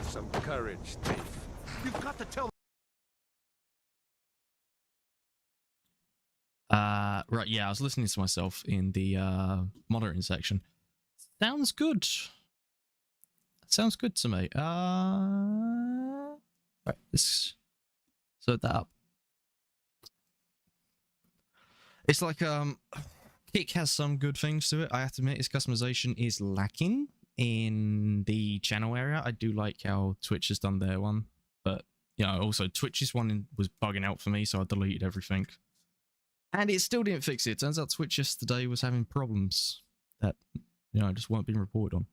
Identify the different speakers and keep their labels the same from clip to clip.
Speaker 1: some courage, thief. You've got to tell.
Speaker 2: Right, yeah, I was listening to myself in the monitoring section. Sounds good. Sounds good to me. Right, let's sort that up. It's like Kick has some good things to it. I have to admit, its customization is lacking in the channel area. I do like how Twitch has done their one, but you know, also Twitch's one was bugging out for me, so I deleted everything. And it still didn't fix it. Turns out Twitch yesterday was having problems that, you know, just weren't being reported on.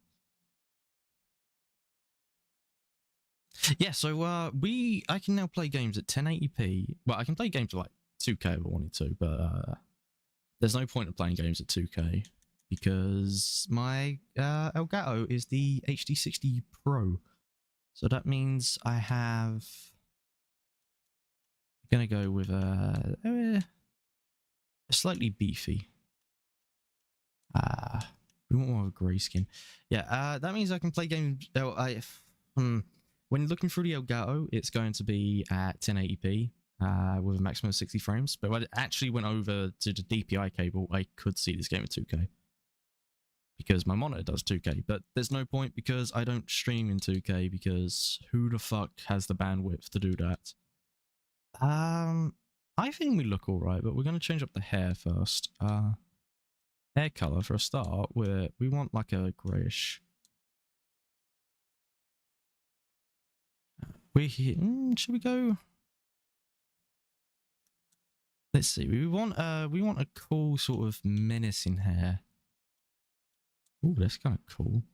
Speaker 2: Yeah, so I can now play games at 1080p. Well, I can play games at like 2K if I wanted to, but there's no point in playing games at 2K because my Elgato is the HD60 Pro. So that means I have... I'm gonna go with a slightly beefy. We want more of a grey skin. Yeah, that means I can play games. When looking through the Elgato, it's going to be at 1080p with a maximum of 60 frames. But when I actually went over to the DPI cable, I could see this game at 2K because my monitor does 2K. But there's no point because I don't stream in 2K because who the fuck has the bandwidth to do that? I think we look alright, but we're going to change up the hair first. Hair color for a start, we want like a greyish. Should we go? Let's see. We want a cool sort of menacing hair. Oh, that's kind of cool.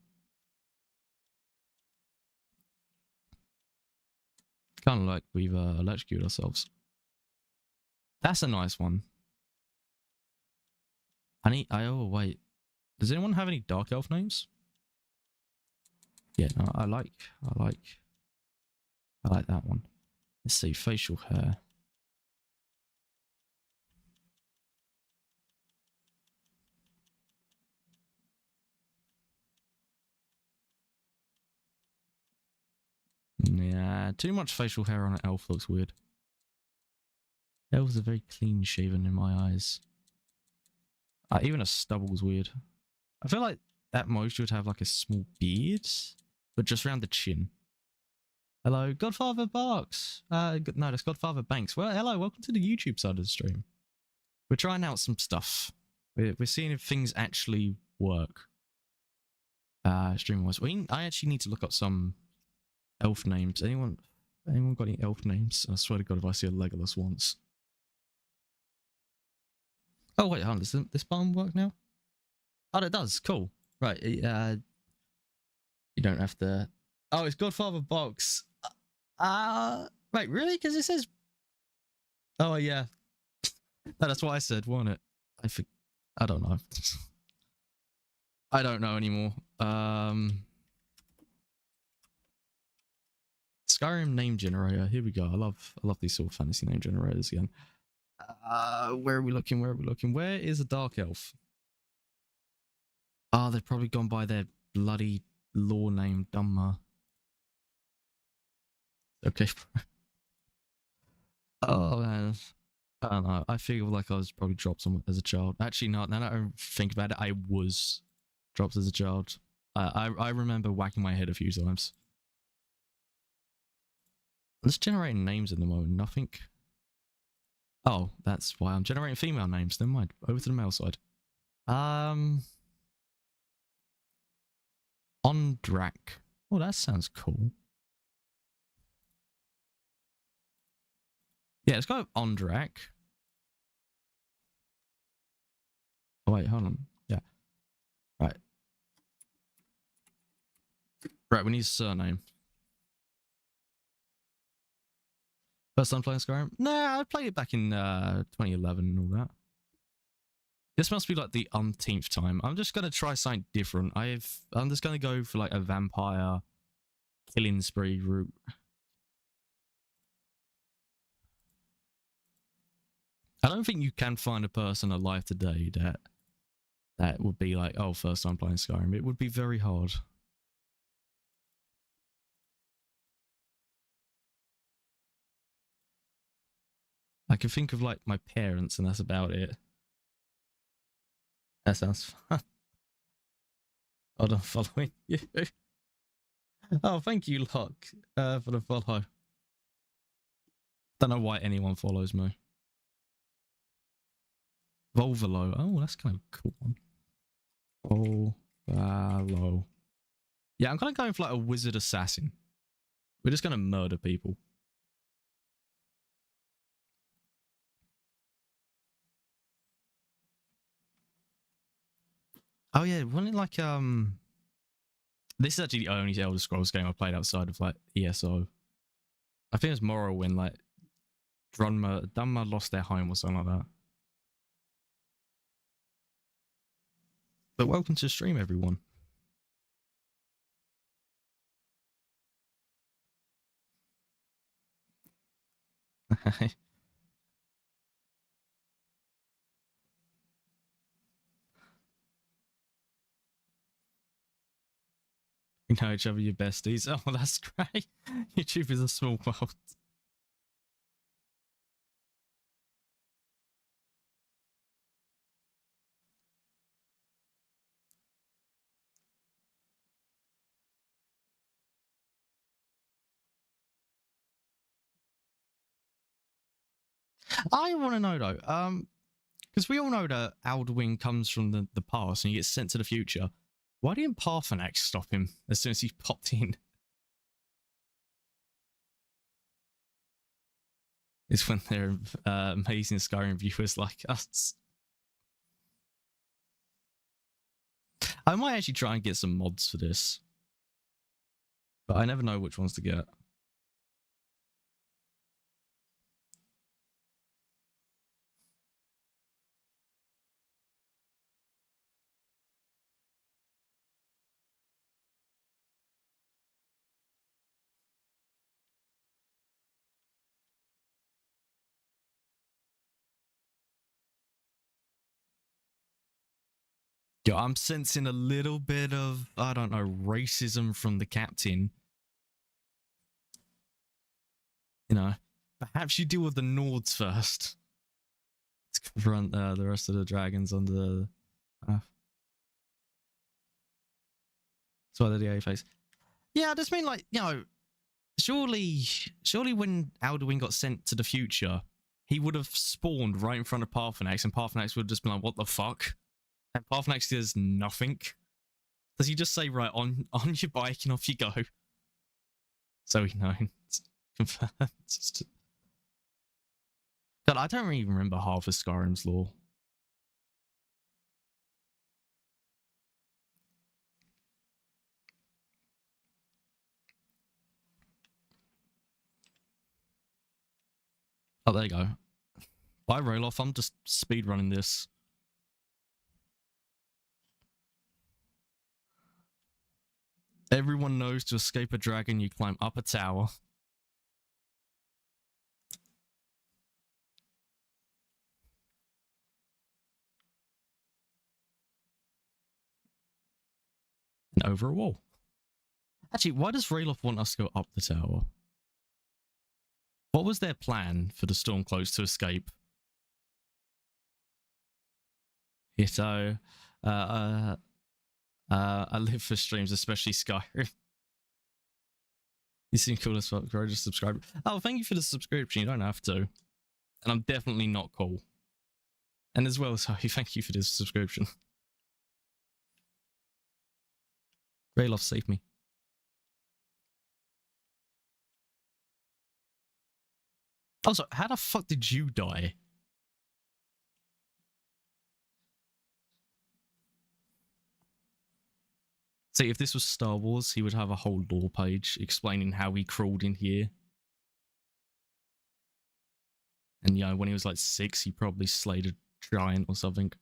Speaker 2: Kind of like we've electrocuted ourselves. That's a nice one. Oh wait. Does anyone have any dark elf names? Yeah, no, I like that one. Let's see, facial hair. Yeah, too much facial hair on an elf looks weird. Elves are very clean shaven in my eyes. Even a stubble's weird. I feel like at most you would have like a small beard, but just around the chin. Hello, Godfather Barks. No, that's Godfather Banks. Well, hello, welcome to the YouTube side of the stream. We're trying out some stuff. We're seeing if things actually work. Stream-wise. I actually need to look up some elf names. Anyone got any elf names? I swear to God, if I see a Legolas once. Oh wait, hold on. Does this button work now? Oh, it does. Cool. Right. You don't have to. Oh, it's Godfather Box. Right. Really? Because it says. Oh yeah. No, that's what I said, wasn't it? I don't know. I don't know anymore. Skyrim name generator. Here we go. I love these sort of fantasy name generators again. Where are we looking? Where is a dark elf? Oh, they've probably gone by their bloody lore name, Dumma. Okay. Oh man. I don't know. I feel like I was probably dropped someone as a child. Actually, not. Now that I think about it, I was dropped as a child. I remember whacking my head a few times. I'm just generating names at the moment. Nothing. Oh, that's why I'm generating female names. Never mind. Over to the male side. Ondrak. Oh, that sounds cool. Yeah, let's go with Ondrak. Oh, wait, hold on. Yeah. Right. Right, we need a surname. First time playing Skyrim? Nah, I played it back in 2011 and all that. This must be like the umpteenth time. I'm just gonna try something different. I'm just gonna go for like a vampire killing spree route. I don't think you can find a person alive today that would be like, oh, first time playing Skyrim. It would be very hard. I can think of like my parents, and that's about it. That sounds fun. Hold on, following you. Oh, thank you, Locke, for the follow. Don't know why anyone follows me. Volvalo. Oh, that's kind of a cool one. Volvalo. Yeah, I'm kind of going for like a wizard assassin. We're just going to murder people. Oh yeah, wasn't it like this is actually the only Elder Scrolls game I played outside of like ESO. I think it's Morrowind, like Dunmer lost their home or something like that. But welcome to the stream, everyone. We know each other, your besties. Oh, that's great. YouTube is a small world. I want to know though, because we all know that Alduin comes from the past and he gets sent to the future. Why didn't Parthenax stop him as soon as he popped in? It's when they're amazing Skyrim viewers like us. I might actually try and get some mods for this, but I never know which ones to get. Yo, I'm sensing a little bit of, I don't know, racism from the captain. You know, perhaps you deal with the Nords first. Let's confront the rest of the dragons on the... that's why they're the A face. Yeah, I just mean like, you know, surely when Alduin got sent to the future, he would have spawned right in front of Parthenax, and Parthenax would have just been like, what the fuck? And Parthenax does nothing. Does he just say, right, on your bike and off you go? So he knows. Confirmed. God, I don't even remember half of Skyrim's lore. Oh, there you go. Bye, Roloff. I'm just speedrunning this. Everyone knows to escape a dragon, you climb up a tower. And over a wall. Actually, why does Rayloff want us to go up the tower? What was their plan for the Stormcloaks to escape? Yeah, so, I live for streams, especially Skyrim. You seem cool as fuck, bro. Just subscribe. Oh, thank you for the subscription. You don't have to. And I'm definitely not cool. And as well as thank you for this subscription. Rayloff, save me. Also, how the fuck did you die? See, if this was Star Wars, he would have a whole lore page explaining how he crawled in here. And, you know, when he was like 6, he probably slayed a giant or something.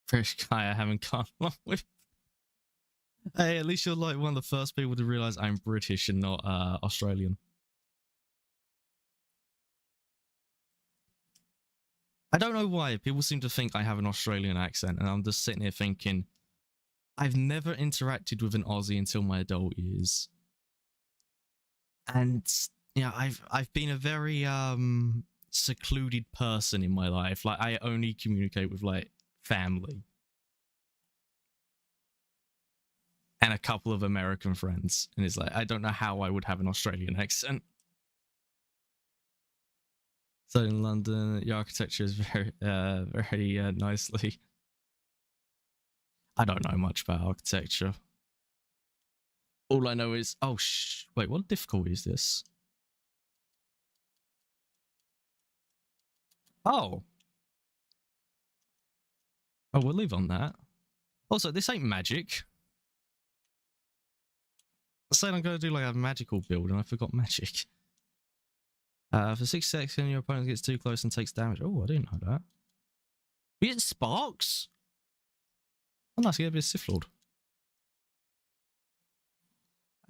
Speaker 2: British guy I haven't gone along with. Hey, at least you're like one of the first people to realize I'm British and not Australian. I don't know why. People seem to think I have an Australian accent, and I'm just sitting here thinking, I've never interacted with an Aussie until my adult years. And yeah, I've been a very secluded person in my life. Like, I only communicate with like family and a couple of American friends, and it's like I don't know how I would have an Australian accent. So in London, the architecture is very nicely. I don't know much about architecture. All I know is, oh wait, what difficulty is this? Oh, we'll leave on that. Also, this ain't magic. I said I'm gonna do like a magical build, and I forgot magic. For 6 seconds, your opponent gets too close and takes damage. Oh, I didn't know that. We get sparks? Oh, nice, get a bit of Sith Lord.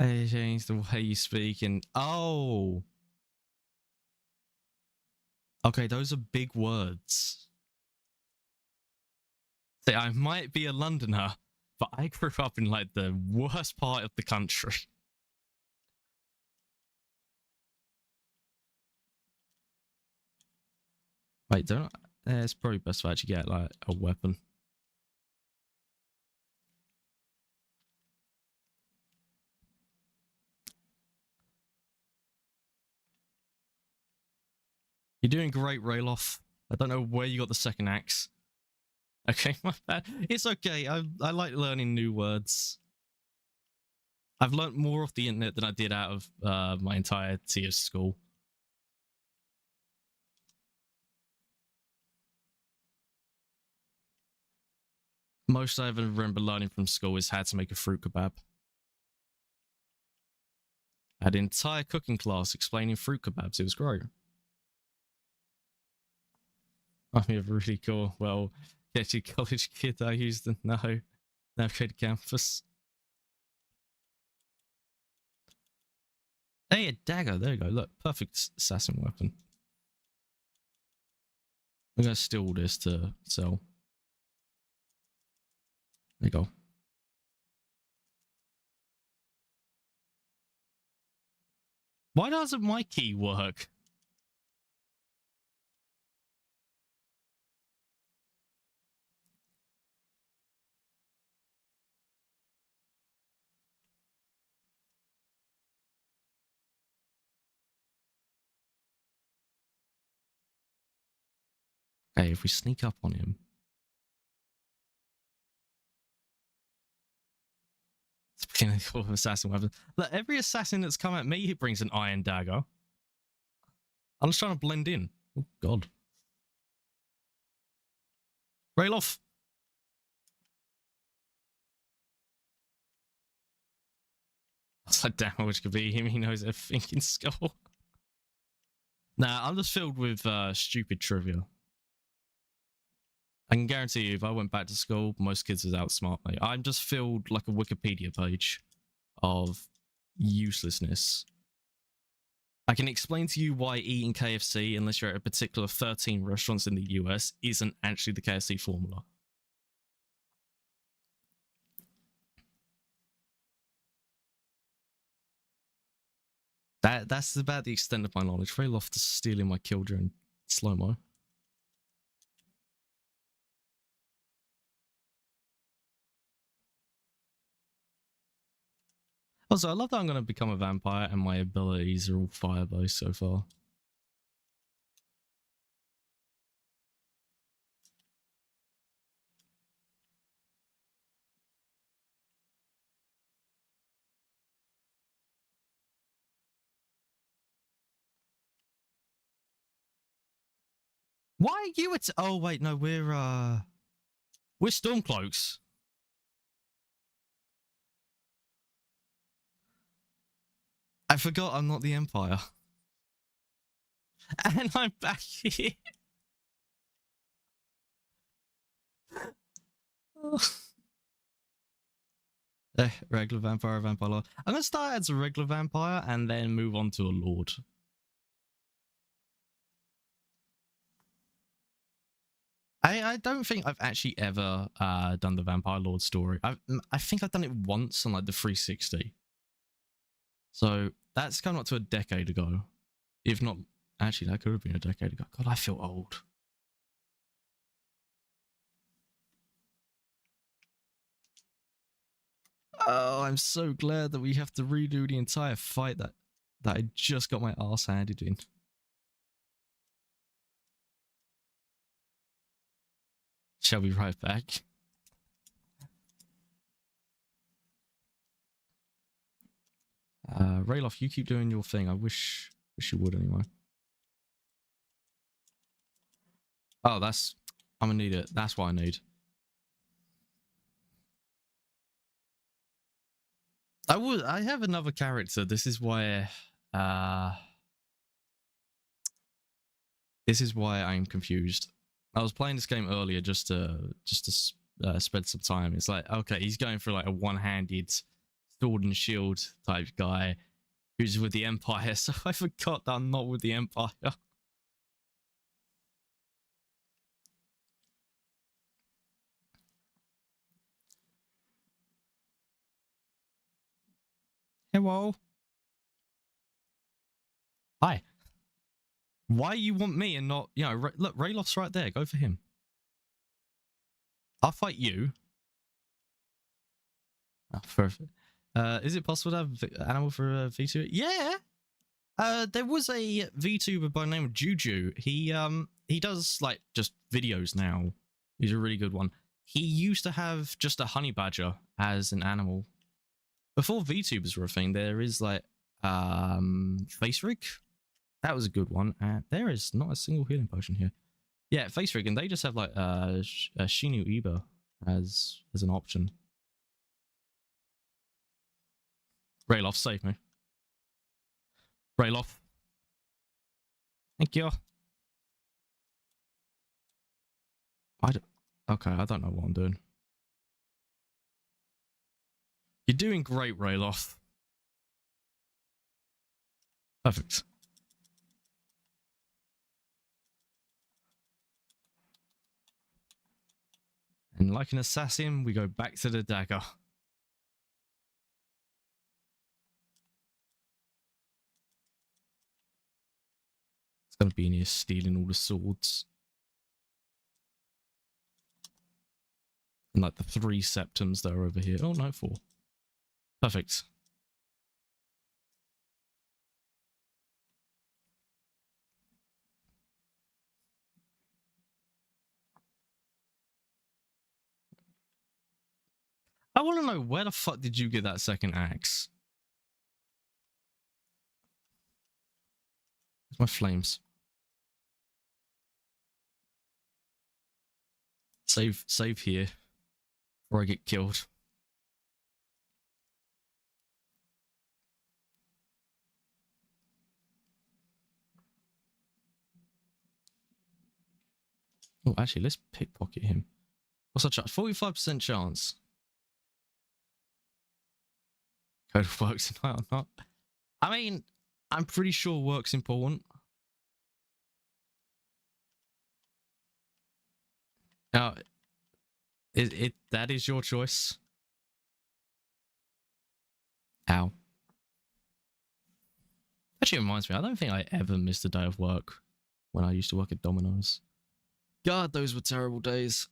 Speaker 2: I changed the way you speak and... Oh! Okay, those are big words. See, I might be a Londoner, but I grew up in, like, the worst part of the country. Wait, don't... it's probably best to actually get, like, a weapon. You're doing great, Rayloff. I don't know where you got the second axe. Okay, my bad. It's okay. I like learning new words. I've learnt more off the internet than I did out of my entirety of school. Most I ever remember learning from school is how to make a fruit kebab. I had an entire cooking class explaining fruit kebabs. It was great. I mean, really cool. Well, get your college kid I used to know. Navigate campus. Hey, a dagger. There you go. Look, perfect assassin weapon. I'm gonna steal this to sell. There you go. Why doesn't my key work? Okay, if we sneak up on him. It's beginning of assassin weapon. Look, every assassin that's come at me, he brings an iron dagger. I'm just trying to blend in. Oh, God. Rayloff. That's like damage could be him. He knows everything in school. Nah, I'm just filled with stupid trivia. I can guarantee you, if I went back to school, most kids would outsmart me. I'm just filled like a Wikipedia page of uselessness. I can explain to you why eating KFC, unless you're at a particular 13 restaurants in the US, isn't actually the KFC formula. That's about the extent of my knowledge. Rayloff is stealing my kill during slow-mo. Also, I love that I'm going to become a vampire and my abilities are all fire-based so far. Why are you at... Oh, wait, no, we're Stormcloaks. I forgot I'm not the Empire. And I'm back here. Regular vampire, vampire lord. I'm gonna start as a regular vampire and then move on to a lord. I don't think I've actually ever done the Vampire Lord story. I think I've done it once on like the 360. So that's coming up to a decade ago. If not, actually, that could have been a decade ago. God, I feel old. Oh, I'm so glad that we have to redo the entire fight that I just got my ass handed in. Shall be right back. Rayloff, you keep doing your thing. I wish you would anyway. Oh, I'm gonna need it. That's what I need. I have another character. This is why I'm confused. I was playing this game earlier just to spend some time. It's like, okay, he's going for like a one-handed sword and shield type guy who's with the Empire. So I forgot that I'm not with the Empire. Hello. Hi. Why you want me and not, you know, look, Rayloff's right there. Go for him. I'll fight you. Oh, perfect. Is it possible to have animal for a VTuber? Yeah. There was a VTuber by the name of Juju. He does like just videos now. He's a really good one. He used to have just a honey badger as an animal. Before VTubers were a thing, there is like Face Rig. That was a good one. There is not a single healing potion here. Yeah, Face Rig, and they just have like a Shinu Iba as an option. Rayloff, save me. Rayloff. Thank you. Okay, I don't know what I'm doing. You're doing great, Rayloff. Perfect. And like an assassin, we go back to the dagger. It's gonna be in here stealing all the swords. And like the 3 septums that are over here. Oh no, 4. Perfect. I want to know, where the fuck did you get that second axe? Where's my flames? Save here before I get killed. Oh, actually, let's pickpocket him. What's our chance? 45% chance. Code of works tonight or not? I mean, I'm pretty sure work's important. Now, that is your choice. Ow. Actually, it reminds me, I don't think I ever missed a day of work when I used to work at Domino's. God, those were terrible days.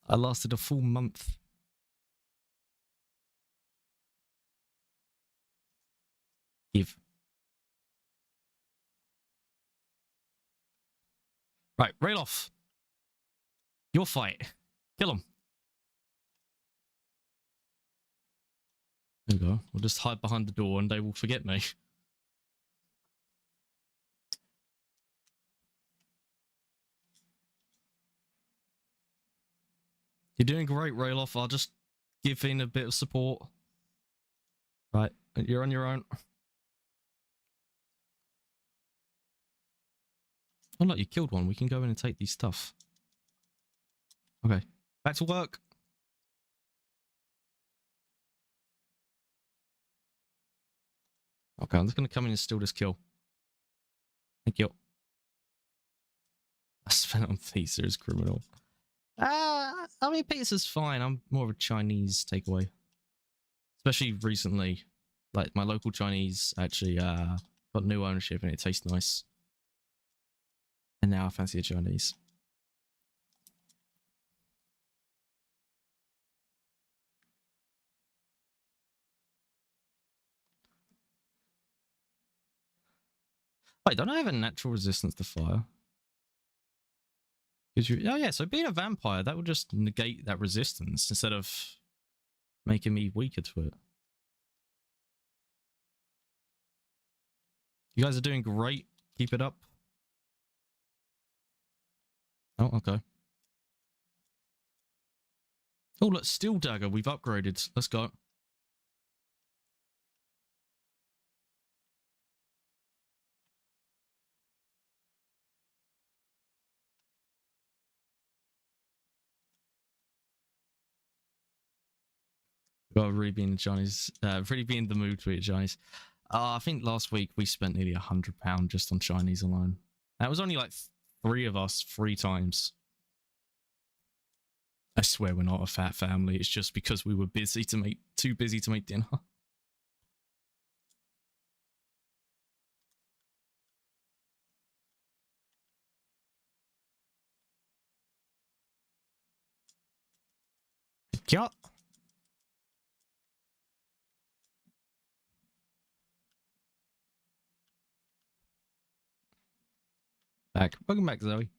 Speaker 2: I lasted a full month. Give. Right, Rayloff. Your fight. Kill him. There we go. We'll just hide behind the door and they will forget me. You're doing great, Rayloff. I'll just give in a bit of support. Right, you're on your own. Oh, look, you killed one. We can go in and take these stuff. Okay, back to work. Okay, I'm just going to come in and steal this kill. Thank you. I spent it on pizza as criminal. I mean, pizza's fine. I'm more of a Chinese takeaway. Especially recently. Like, my local Chinese actually got new ownership and it tastes nice. And now I fancy a Chinese. Wait, don't I have a natural resistance to fire? Oh yeah, so being a vampire, that would just negate that resistance instead of making me weaker to it. You guys are doing great. Keep it up. Oh, okay. Oh, look, Steel Dagger. We've upgraded. Let's go. Got really be in the Chinese, really be in the mood to eat Chinese. I think last week we spent nearly £100 just on Chinese alone. That was only like 3 of us 3 times. I swear we're not a fat family. It's just because we were too busy to make dinner. Yeah. Back. Welcome back, Zoe.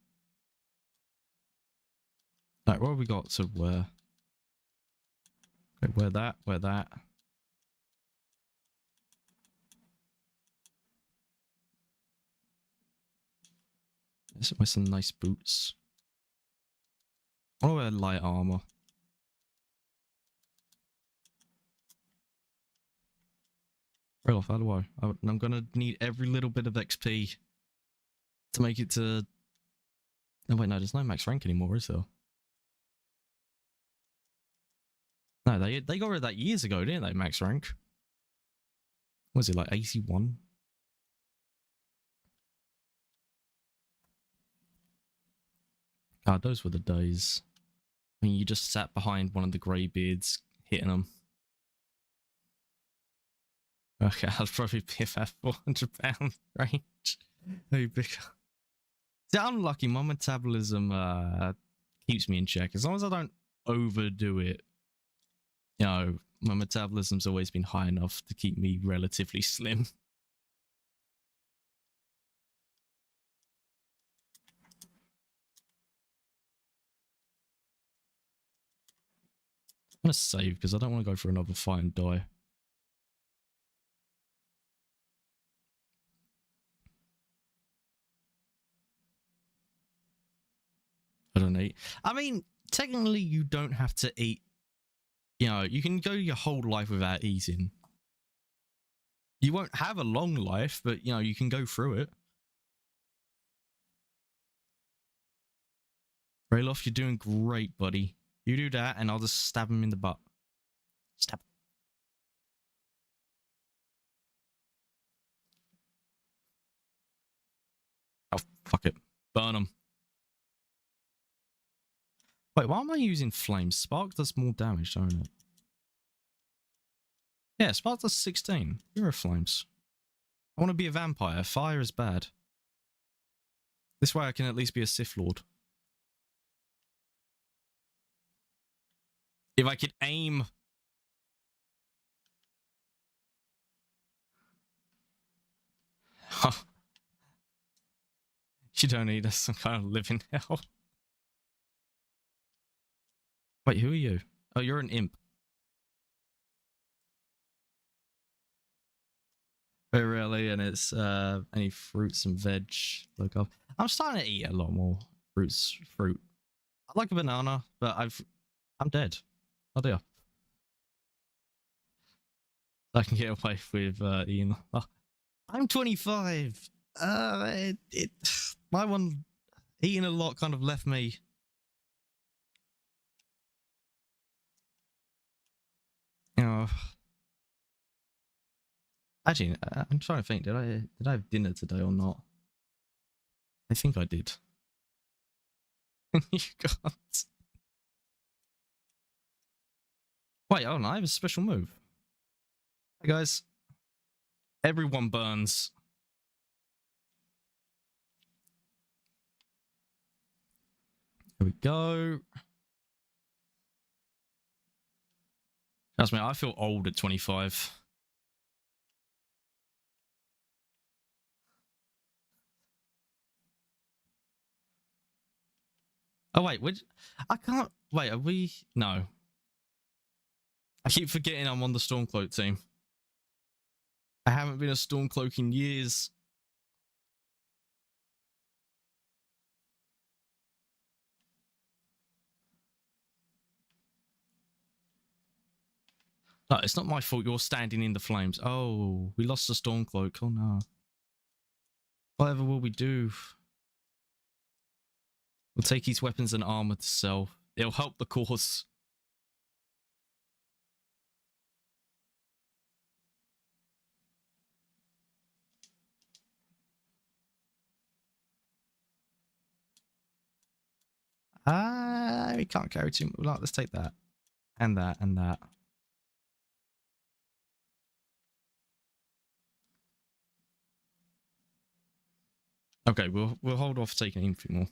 Speaker 2: Alright, what have we got to wear? Okay, wear that, wear that. Let's wear some nice boots. I want to wear light armor. Real off, how do I? I'm gonna need every little bit of XP to make it to... Oh wait, no, there's no max rank anymore, is there? No, they got rid of that years ago, didn't they, max rank? Was it like 81? God, those were the days. I mean, you just sat behind one of the greybeards, hitting them. Okay, I'll probably be about £400 range. Hey, big. See, I'm lucky. My metabolism keeps me in check. As long as I don't overdo it, you know, my metabolism's always been high enough to keep me relatively slim. I'm gonna save because I don't want to go for another fight and die. I don't eat. I mean, technically, you don't have to eat. You know, you can go your whole life without eating. You won't have a long life, but, you know, you can go through it. Rayloff, you're doing great, buddy. You do that, and I'll just stab him in the butt. Stab. Oh, fuck it. Burn him. Wait, why am I using flames? Spark does more damage, don't it? Yeah, Spark does 16. You're a flames. I want to be a vampire. Fire is bad. This way I can at least be a Sith Lord. If I could aim... You don't need us some kind of living hell. Wait, who are you? Oh, you're an imp. Very rarely, and it's any fruits and veg. Look up. I'm starting to eat a lot more fruit. I like a banana, but I'm dead. Oh dear. I can get away with eating. Oh, I'm 25. My one eating a lot kind of left me. You know. Actually, I'm trying to think. Did I have dinner today or not? I think I did. You can't. Wait, oh no, I have a special move. Hey guys. Everyone burns. There we go. Trust me, I feel old at 25. Oh wait, I can't. Wait, are we? No. I keep forgetting I'm on the Stormcloak team. I haven't been a Stormcloak in years. No, it's not my fault you're standing in the flames. Oh, we lost the Stormcloak. Oh no. Whatever will we do? We'll take his weapons and armor to sell. It'll help the cause. We can't carry too much. Let's take that. And that, and that. Okay, we'll hold off taking anything more.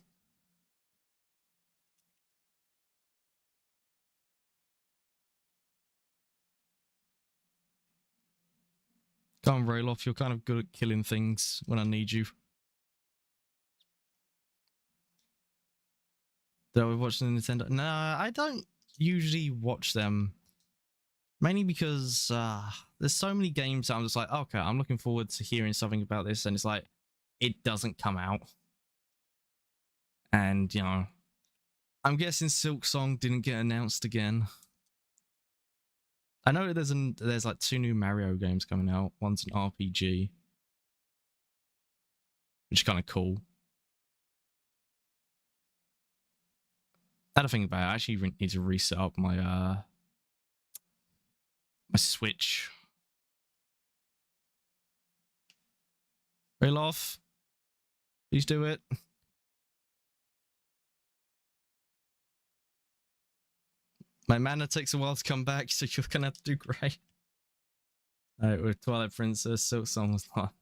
Speaker 2: Go on, Rayloff. You're kind of good at killing things when I need you. Do we watch the Nintendo? No, I don't usually watch them. Mainly because there's so many games that I'm just like, okay, I'm looking forward to hearing something about this, and it's like, it doesn't come out. And, you know, I'm guessing Silksong didn't get announced again. I know there's like 2 new Mario games coming out. One's an RPG, which is kind of cool. I don't think about it. I actually need to reset up my my Switch. Rail off. Please do it. My mana takes a while to come back, so you're gonna have to do great. Alright, with Twilight Princess, Silksong was not.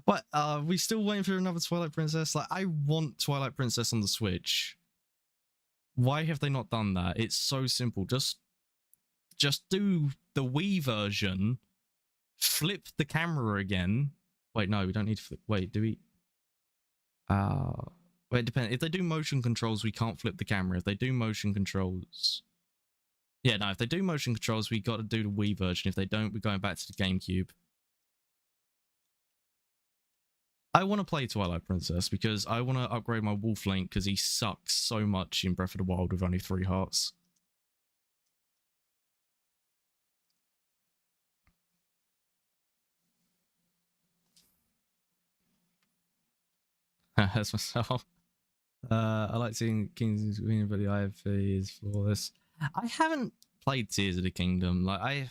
Speaker 2: What? We still waiting for another Twilight Princess? Like, I want Twilight Princess on the Switch. Why have they not done that? It's so simple. Just do the Wii version. Flip the camera again. Wait, no, we don't need to flip. Wait, do we? Wait, it depends. If they do motion controls, we can't flip the camera. If they do motion controls... Yeah, no, if they do motion controls, we got to do the Wii version. If they don't, we're going back to the GameCube. I want to play Twilight Princess because I want to upgrade my Wolf Link because he sucks so much in Breath of the Wild with only 3 hearts. That's myself. I like seeing Kings of Queen, but the IFE is flawless. I haven't played Tears of the Kingdom. Like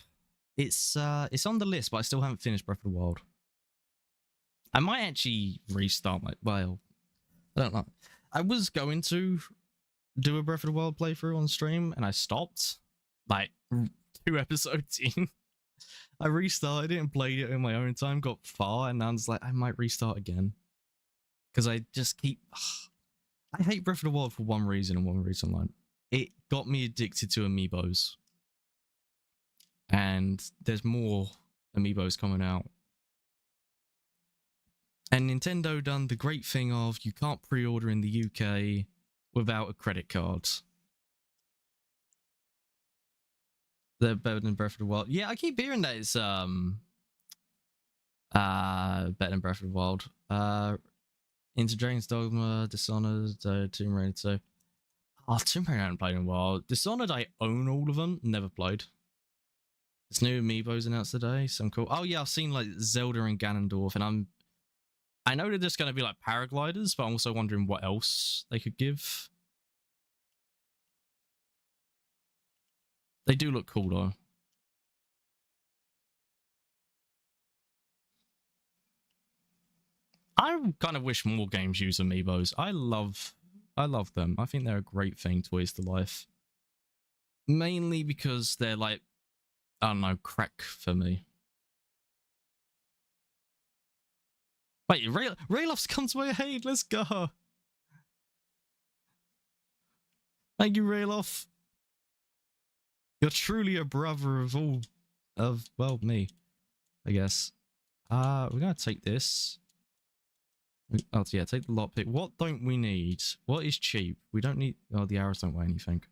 Speaker 2: it's on the list, but I still haven't finished Breath of the Wild. I might actually restart my... Well, I don't know. I was going to do a Breath of the Wild playthrough on stream, and I stopped. Like, 2 episodes in. I restarted it and played it in my own time, got far, and now I'm just like, I might restart again. Because I just keep... I hate Breath of the Wild for one reason and one reason alone. It got me addicted to amiibos. And there's more amiibos coming out. And Nintendo done the great thing of you can't pre-order in the UK without a credit card. They're better than Breath of the Wild. Yeah, I keep hearing that it's better than Breath of the Wild. Into Dragon's Dogma, Dishonored, Tomb Raider 2. Oh, Tomb Raider I haven't played in a while. Dishonored, I own all of them. Never played. There's new amiibos announced today. Some cool. Oh yeah, I've seen like Zelda and Ganondorf, and I know they're just going to be like paragliders, but I'm also wondering what else they could give. They do look cool though. I kind of wish more games use amiibos. I love them. I think they're a great thing, toys to life. Mainly because they're like, I don't know, crack for me. Wait, Rayloff's come to my aid. Let's go. Thank you, Rayloff. You're truly a brother of all of, well, me, I guess. We're gonna take this. Oh yeah, take the lockpick. What don't we need? What is cheap? We don't need. Oh, the arrows don't weigh anything.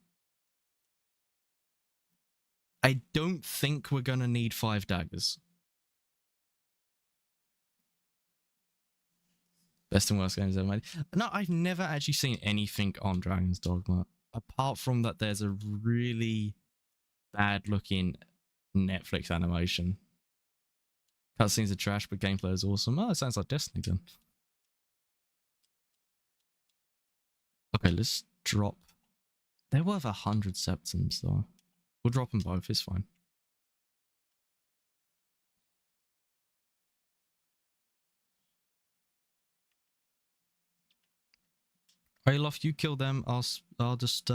Speaker 2: I don't think we're gonna need 5 daggers. Best and worst games ever made. No, I've never actually seen anything on Dragon's Dogma apart from that. There's a really bad looking Netflix animation. Cutscenes are trash, but gameplay is awesome. Oh, it sounds like Destiny then. Okay, let's drop. They're worth 100 septims though. We'll drop them both, it's fine. Rayloff, you kill them, I'll just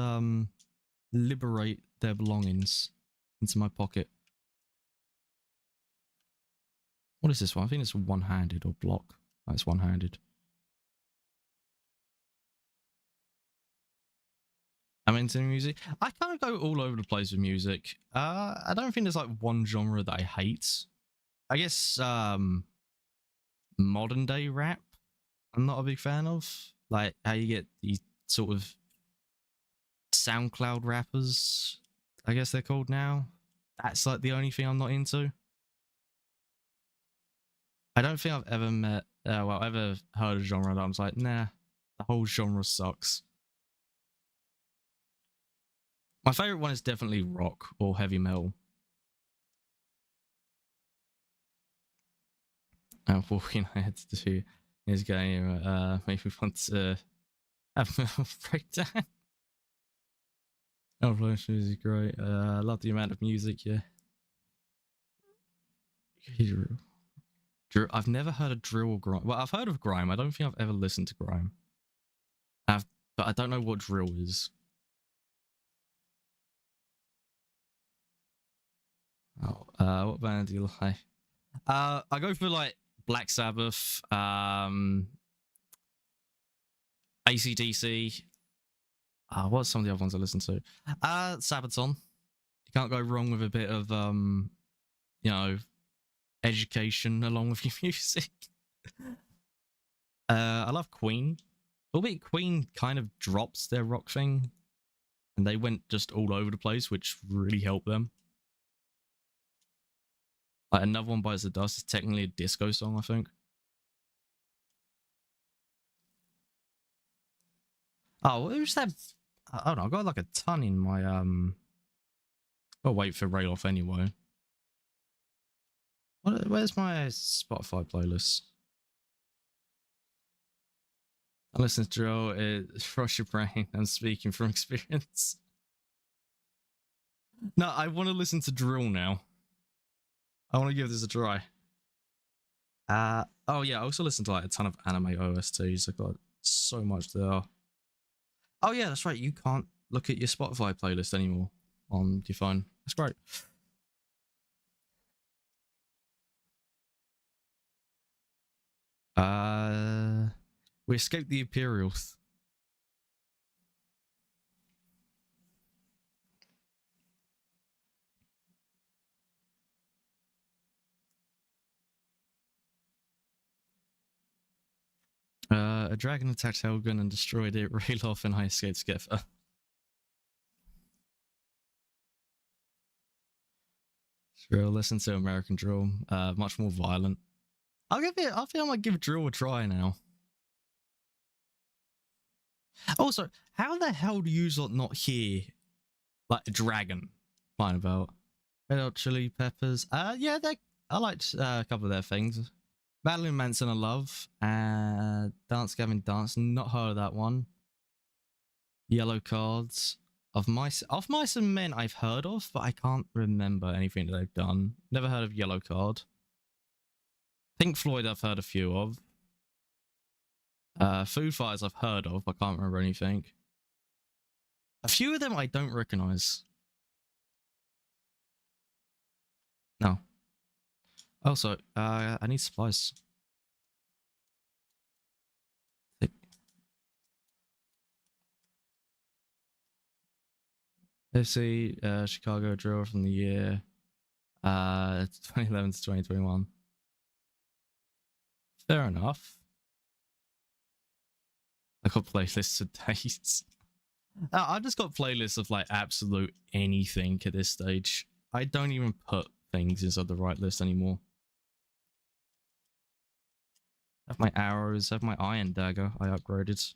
Speaker 2: liberate their belongings into my pocket. What is this one? I think it's one-handed or block. Oh, it's one-handed. I'm into music. I kind of go all over the place with music. I don't think there's like one genre that I hate. I guess modern day rap I'm not a big fan of. Like how you get these sort of SoundCloud rappers, I guess they're called now. That's like the only thing I'm not into. I don't think I've ever met, ever heard a genre that I'm like, nah, the whole genre sucks. My favorite one is definitely rock or heavy metal. And walking ahead to his game make me want to have a breakdown. Oh, Flash music, great. I love the amount of music, yeah. Drill. I've never heard of drill or grime. Well, I've heard of grime. I don't think I've ever listened to grime. But I don't know what drill is. Oh, what band do you like? I go for like Black Sabbath, AC/DC. What's some of the other ones I listen to? Sabaton. You can't go wrong with a bit of you know, education along with your music. I love Queen. Albeit Queen kind of drops their rock thing, and they went just all over the place, which really helped them. Like Another One Bites the Dust is technically a disco song, I think. Oh, who's that? I don't know. I got like a ton in my I'll wait for Rayloff anyway. Where's my Spotify playlist? I listen to drill. It frosts your brain. I'm speaking from experience. No, I want to listen to drill now. I want to give this a try. Oh yeah, I also listen to like a ton of anime OSTs. I've got so much there. Oh yeah, that's right. You can't look at your Spotify playlist anymore on your phone. That's great. We escaped the Imperials. A dragon attacked Helgen and destroyed it. Rayloff and I escaped together. Drill, listen to American Drill. Much more violent. I think I might give Drill a try now. Also, how the hell do you not hear like a dragon flying about? Red Hot Chili Peppers. Yeah, I liked a couple of their things. Madeline Manson, I love. Dance Gavin Dance, not heard of that one. Yellow Cards. Of Mice and Men, I've heard of, but I can't remember anything that they've done. Never heard of Yellow Card. Pink Floyd, I've heard a few of. Food Fighters I've heard of. I can't remember anything. A few of them I don't recognize. No. Also, I need supplies. Let's see, Chicago drill from the year 2011 to 2021. Fair enough. I got playlists of dates. I've just got playlists of like absolute anything at this stage. I don't even put things inside the right list anymore. Have my arrows, have my iron dagger I upgraded.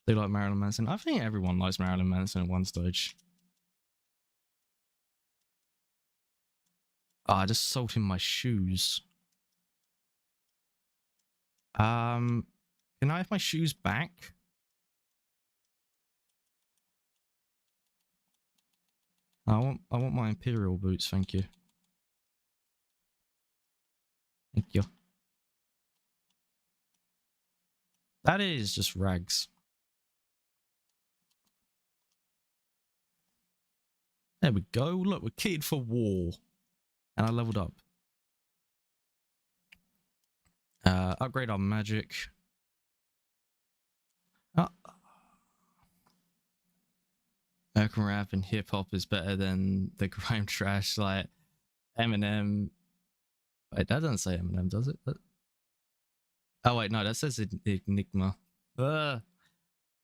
Speaker 2: They like Marilyn Manson. I think everyone likes Marilyn Manson at one stage. Oh, I just sold him my shoes. Can I have my shoes back? I want my Imperial boots, thank you. Thank you. That is just rags. There we go. Look, we're kitted for war. And I leveled up. Upgrade our magic. American rap and hip hop is better than the grime trash like Eminem. Wait, that doesn't say Eminem, does it? Oh wait, no, that says Enigma. I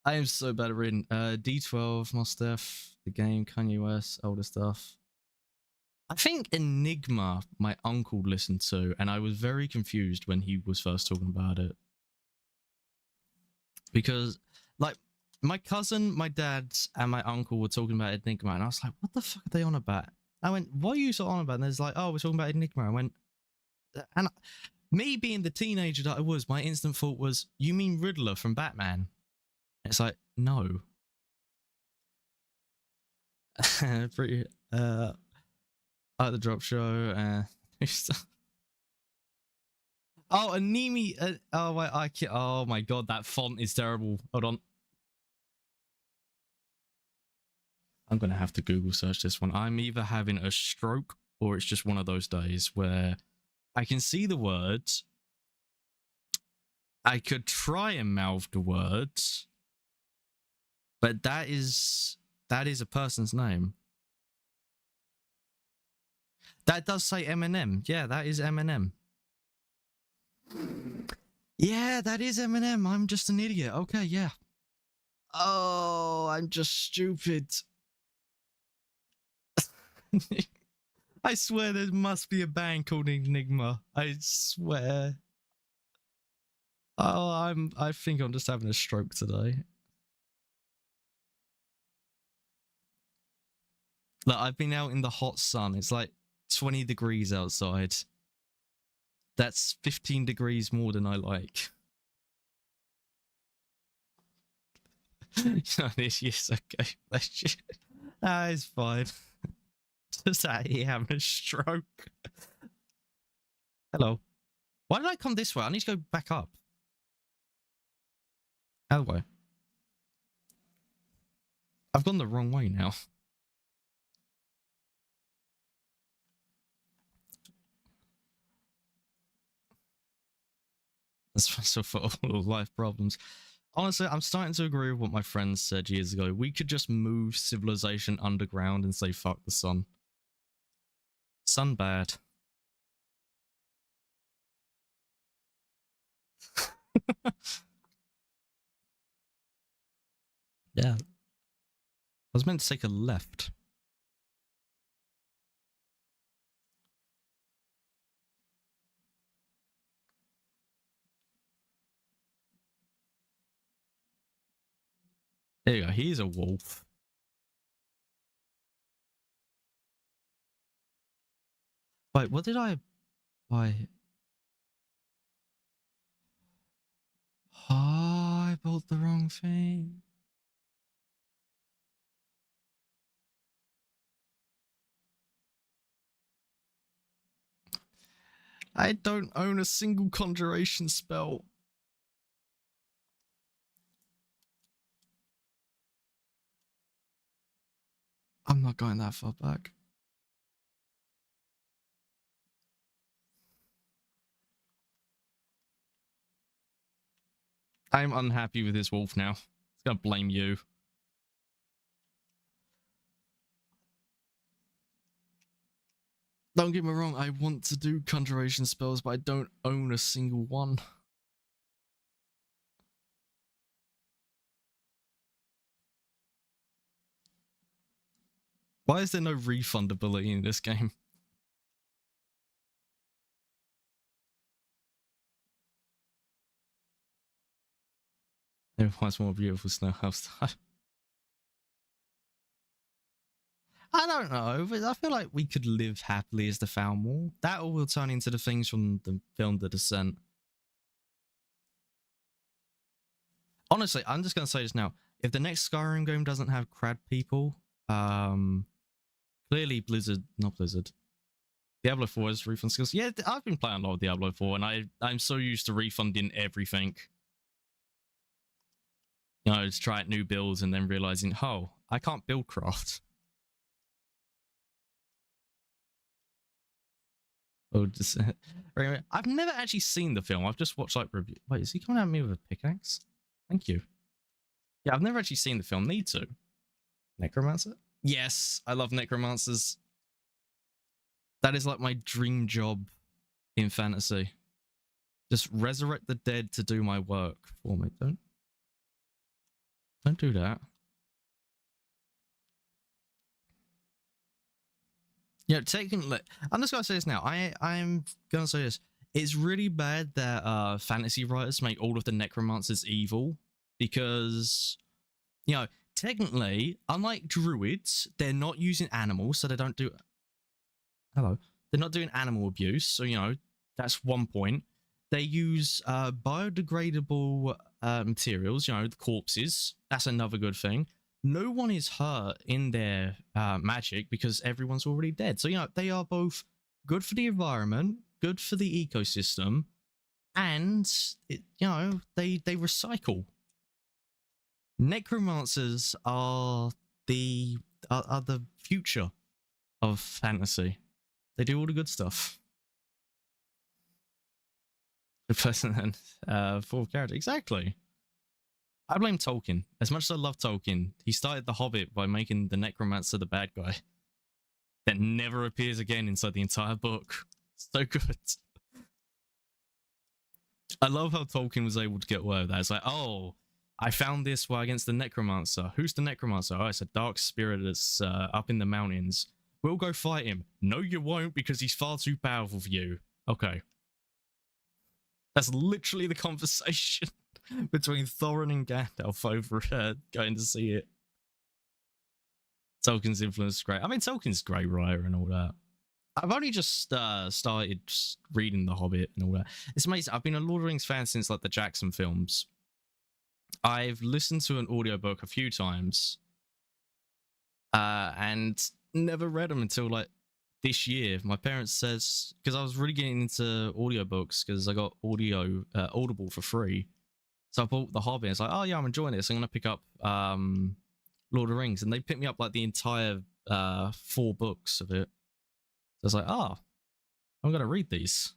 Speaker 2: am so bad at reading. D12, Mos Def, the game, Kanye West, older stuff. I think Enigma my uncle listened to, and I was very confused when he was first talking about it. Because, like, my cousin, my dad, and my uncle were talking about Enigma, and I was like, what the fuck are they on about? I went, what are you so on about? And there's like, oh, we're talking about Enigma. I went, and me being the teenager that I was, my instant thought was, you mean Riddler from Batman? It's like, no. Pretty, like the drop show, oh, Anemi, oh, wait, I can't, oh my god, that font is terrible. Hold on. I'm going to have to Google search this one. I'm either having a stroke or it's just one of those days where I can see the words. I could try and mouth the words, but that is a person's name. That does say Eminem. Yeah, that is Eminem. Yeah, that is Eminem. I'm just an idiot. Okay, yeah. Oh, I'm just stupid. I swear there must be a band called Enigma. I swear. Oh, I think I'm just having a stroke today. Look, I've been out in the hot sun. It's like 20 degrees outside. That's 15 degrees more than I like. Yes, okay. It's fine. Just out here having a stroke. Hello. Why did I come this way? I need to go back up. Other way. I've gone the wrong way now. That's so for all life problems. Honestly, I'm starting to agree with what my friends said years ago. We could just move civilization underground and say fuck the sun. Sun bad. Yeah. I was meant to take a left. There you go. He's a wolf. Wait, what did I buy? Oh, I bought the wrong thing. I don't own a single conjuration spell. not going that far back. I'm unhappy with this wolf now. It's gonna blame you. Don't get me wrong, I want to do conjuration spells, but I don't own a single one. Why is there no refundability in this game? Everyone's more beautiful snow house. I don't know, but I feel like we could live happily as the Falmor. That all will turn into the things from the film The Descent. Honestly, I'm just going to say this now. If the next Skyrim game doesn't have crad people, clearly not Blizzard. Diablo 4 has refund skills. Yeah, I've been playing a lot of Diablo 4, and I'm so used to refunding everything. You know, just try out new builds and then realizing, oh, I can't build craft. Oh, just I've never actually seen the film. I've just watched like review. Wait, is he coming at me with a pickaxe? Thank you. Yeah, I've never actually seen the film. Need to. Necromancer? Yes, I love necromancers. That is like my dream job in fantasy. Just resurrect the dead to do my work for me. Don't do that. Yeah, technically, I'm just gonna say this now. I'm gonna say this. It's really bad that fantasy writers make all of the necromancers evil because, you know, technically, unlike druids, they're not using animals, so they don't do. Hello, they're not doing animal abuse, so you know that's one point. They use biodegradable materials, you know, the corpses. That's another good thing. No one is hurt in their magic because everyone's already dead. So, you know, they are both good for the environment, good for the ecosystem, and, you know, they recycle. Necromancers are the future of fantasy. They do all the good stuff. The person and fourth character. Exactly. I blame Tolkien. As much as I love Tolkien, he started The Hobbit by making the Necromancer the bad guy that never appears again inside the entire book. So good. I love how Tolkien was able to get away with that. It's like, oh, I found this while against the Necromancer. Who's the Necromancer? Oh, it's a dark spirit that's up in the mountains. We'll go fight him. No, you won't, because he's far too powerful for you. Okay. That's literally the conversation between Thorin and Gandalf over going to see it. Tolkien's influence is great. I mean, Tolkien's a great writer and all that. I've only just started reading The Hobbit and all that. It's amazing. I've been a Lord of the Rings fan since like the Jackson films. I've listened to an audiobook a few times and never read them until like this year. My parents says, because I was really getting into audiobooks because I got Audible for free. So I bought The Hobbit. It's like, oh yeah, I'm enjoying this. I'm going to pick up Lord of the Rings. And they picked me up like the entire 4 books of it. So I was like, oh, I'm going to read these.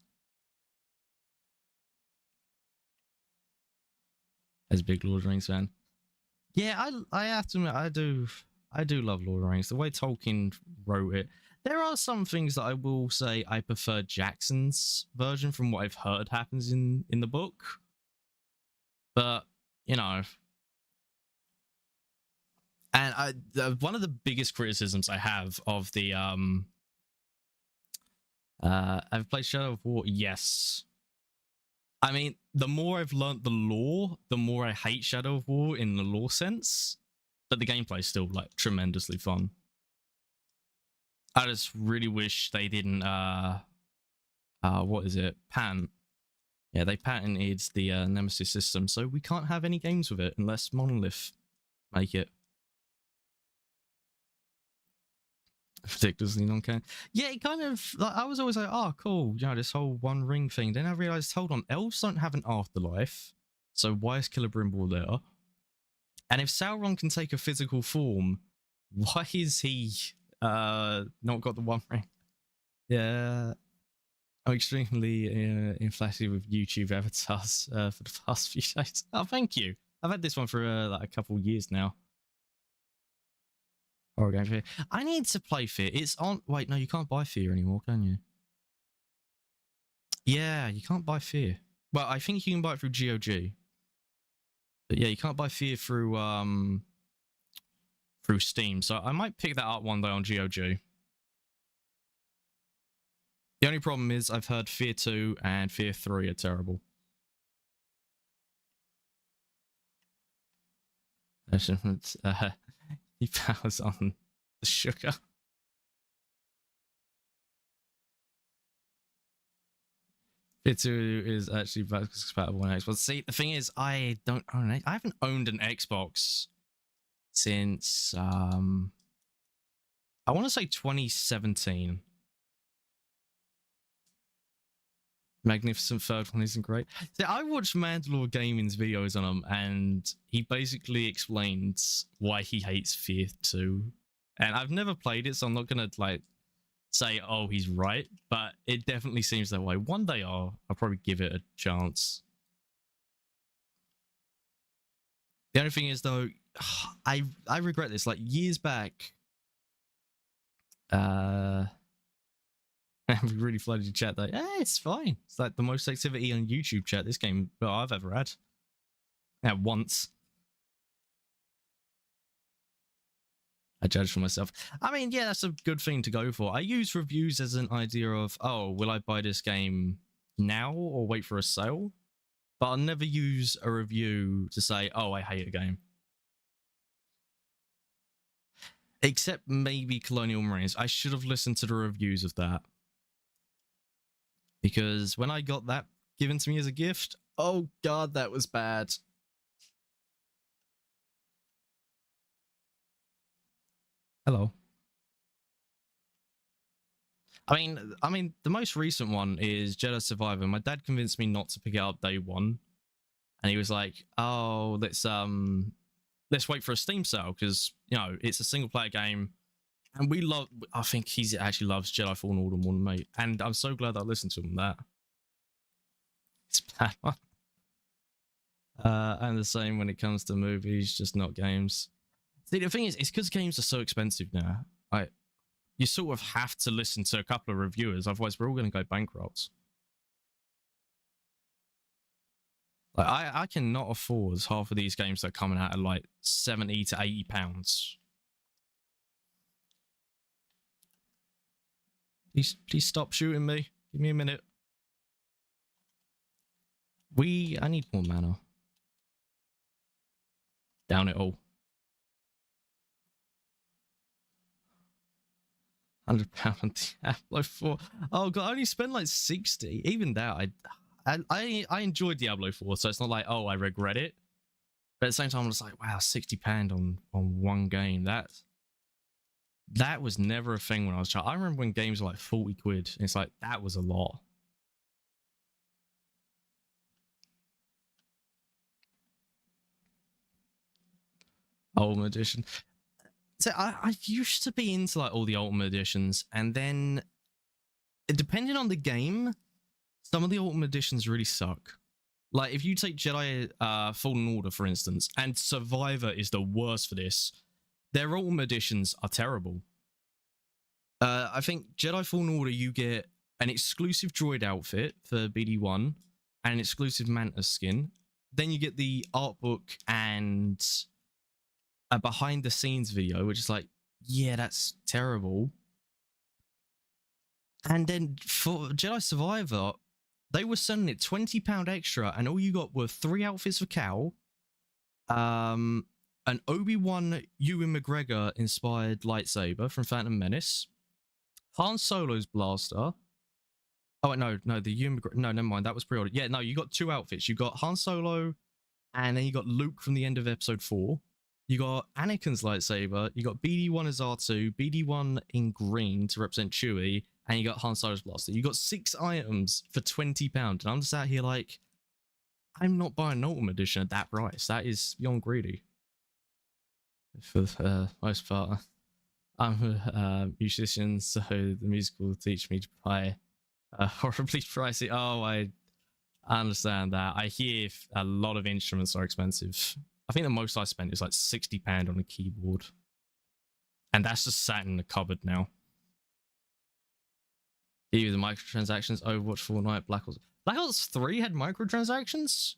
Speaker 2: As a big Lord of the Rings fan. Yeah, I have to admit, I do love Lord of the Rings. The way Tolkien wrote it. There are some things that I will say I prefer Jackson's version from what I've heard happens in the book. But, you know. And one of the biggest criticisms I have of the I've played Shadow of War. Yes. I mean, the more I've learnt the lore, the more I hate Shadow of War in the lore sense. But the gameplay is still like tremendously fun. I just really wish they didn't what is it? Patent. Yeah, they patented the Nemesis system, so we can't have any games with it unless Monolith make it. Ridiculously non-canon. Yeah, it kind of like I was always like, oh cool, you know, this whole One Ring thing. Then I realized, hold on, elves don't have an afterlife, so why is Celebrimbor there? And if Sauron can take a physical form, why is he Not got the one ring. Yeah. I'm extremely inflated with YouTube avatars for the past few days. Oh, thank you. I've had this one for like a couple years now. Horror game Fear. I need to play Fear. It's on. Wait, no, you can't buy Fear anymore, can you? Yeah, you can't buy Fear. Well, I think you can buy it through GOG. But yeah, you can't buy Fear through Steam. So I might pick that up one day on GOG. The only problem is I've heard Fear 2 and Fear 3 are terrible. He powers on the sugar. Fear 2 is actually backwards compatible on Xbox. See, the thing is, I haven't owned an Xbox since I want to say 2017. Magnificent Third one isn't great. See, I watched Mandalore Gaming's videos on him, and he basically explains why he hates Fear 2. And I've never played it, so I'm not gonna like say, oh, he's right, but it definitely seems that way. One day I'll probably give it a chance. The only thing is though, I regret this. Like years back, we really flooded the chat though. Yeah, it's fine. It's like the most activity on YouTube chat this game I've ever had. Yeah, once. I judge for myself. I mean, yeah, that's a good thing to go for. I use reviews as an idea of, oh, will I buy this game now or wait for a sale? But I'll never use a review to say, oh, I hate a game. Except maybe Colonial Marines. I should have listened to the reviews of that. Because when I got that given to me as a gift, oh god, that was bad. Hello. I mean, the most recent one is Jedi Survivor. My dad convinced me not to pick it up day one, and he was like, "Oh, let's wait for a Steam sale because you know it's a single player game, and we love. I think he actually loves Jedi Fallen Order more than me, and I'm so glad I listened to him that. It's a bad one. And the same when it comes to movies, just not games. See, the thing is, it's because games are so expensive now. You sort of have to listen to a couple of reviewers, otherwise we're all going to go bankrupt. Like, I cannot afford half of these games that are coming out at like 70 to 80 pounds. Please stop shooting me. Give me a minute. I need more mana. Down it all. £100 on Diablo 4. Oh god, I only spent like 60. Even that, I enjoyed Diablo 4, so it's not like, oh, I regret it. But at the same time, I was like, wow, £60 on one game. That was never a thing when I was child. I remember when games were like 40 quid. And it's like, that was a lot. Ultimate Edition. So I used to be into like all the Ultimate Editions, and then depending on the game, some of the Ultimate Editions really suck. Like if you take Jedi Fallen Order, for instance, and Survivor is the worst for this, their Ultimate Editions are terrible. I think Jedi Fallen Order, you get an exclusive droid outfit for BD1 and an exclusive Mantis skin. Then you get the art book and a behind the scenes video, which is like, yeah, that's terrible. And then for Jedi Survivor, they were selling it £20 extra, and all you got were 3 outfits for Cal, an Obi-Wan Ewan McGregor inspired lightsaber from Phantom Menace, Han Solo's blaster. Oh wait, no, the Ewan McGregor. No, never mind. That was pre-ordered. Yeah, no, you got 2 outfits. You got Han Solo, and then you got Luke from the end of Episode 4. You got Anakin's lightsaber. You got BD1 as R2, BD1 in green to represent Chewie, and you got Han Solo's blaster. You got 6 items for £20, and I'm just out here like, I'm not buying an Ultimate Edition at that price. That is beyond greedy. For the most part. I'm a musician, so the music will teach me to play horribly pricey. Oh, I understand that. I hear a lot of instruments are expensive. I think the most I spent is like £60 on a keyboard. And that's just sat in the cupboard now. Either the microtransactions, Overwatch, Fortnite, Black Ops 3 had microtransactions?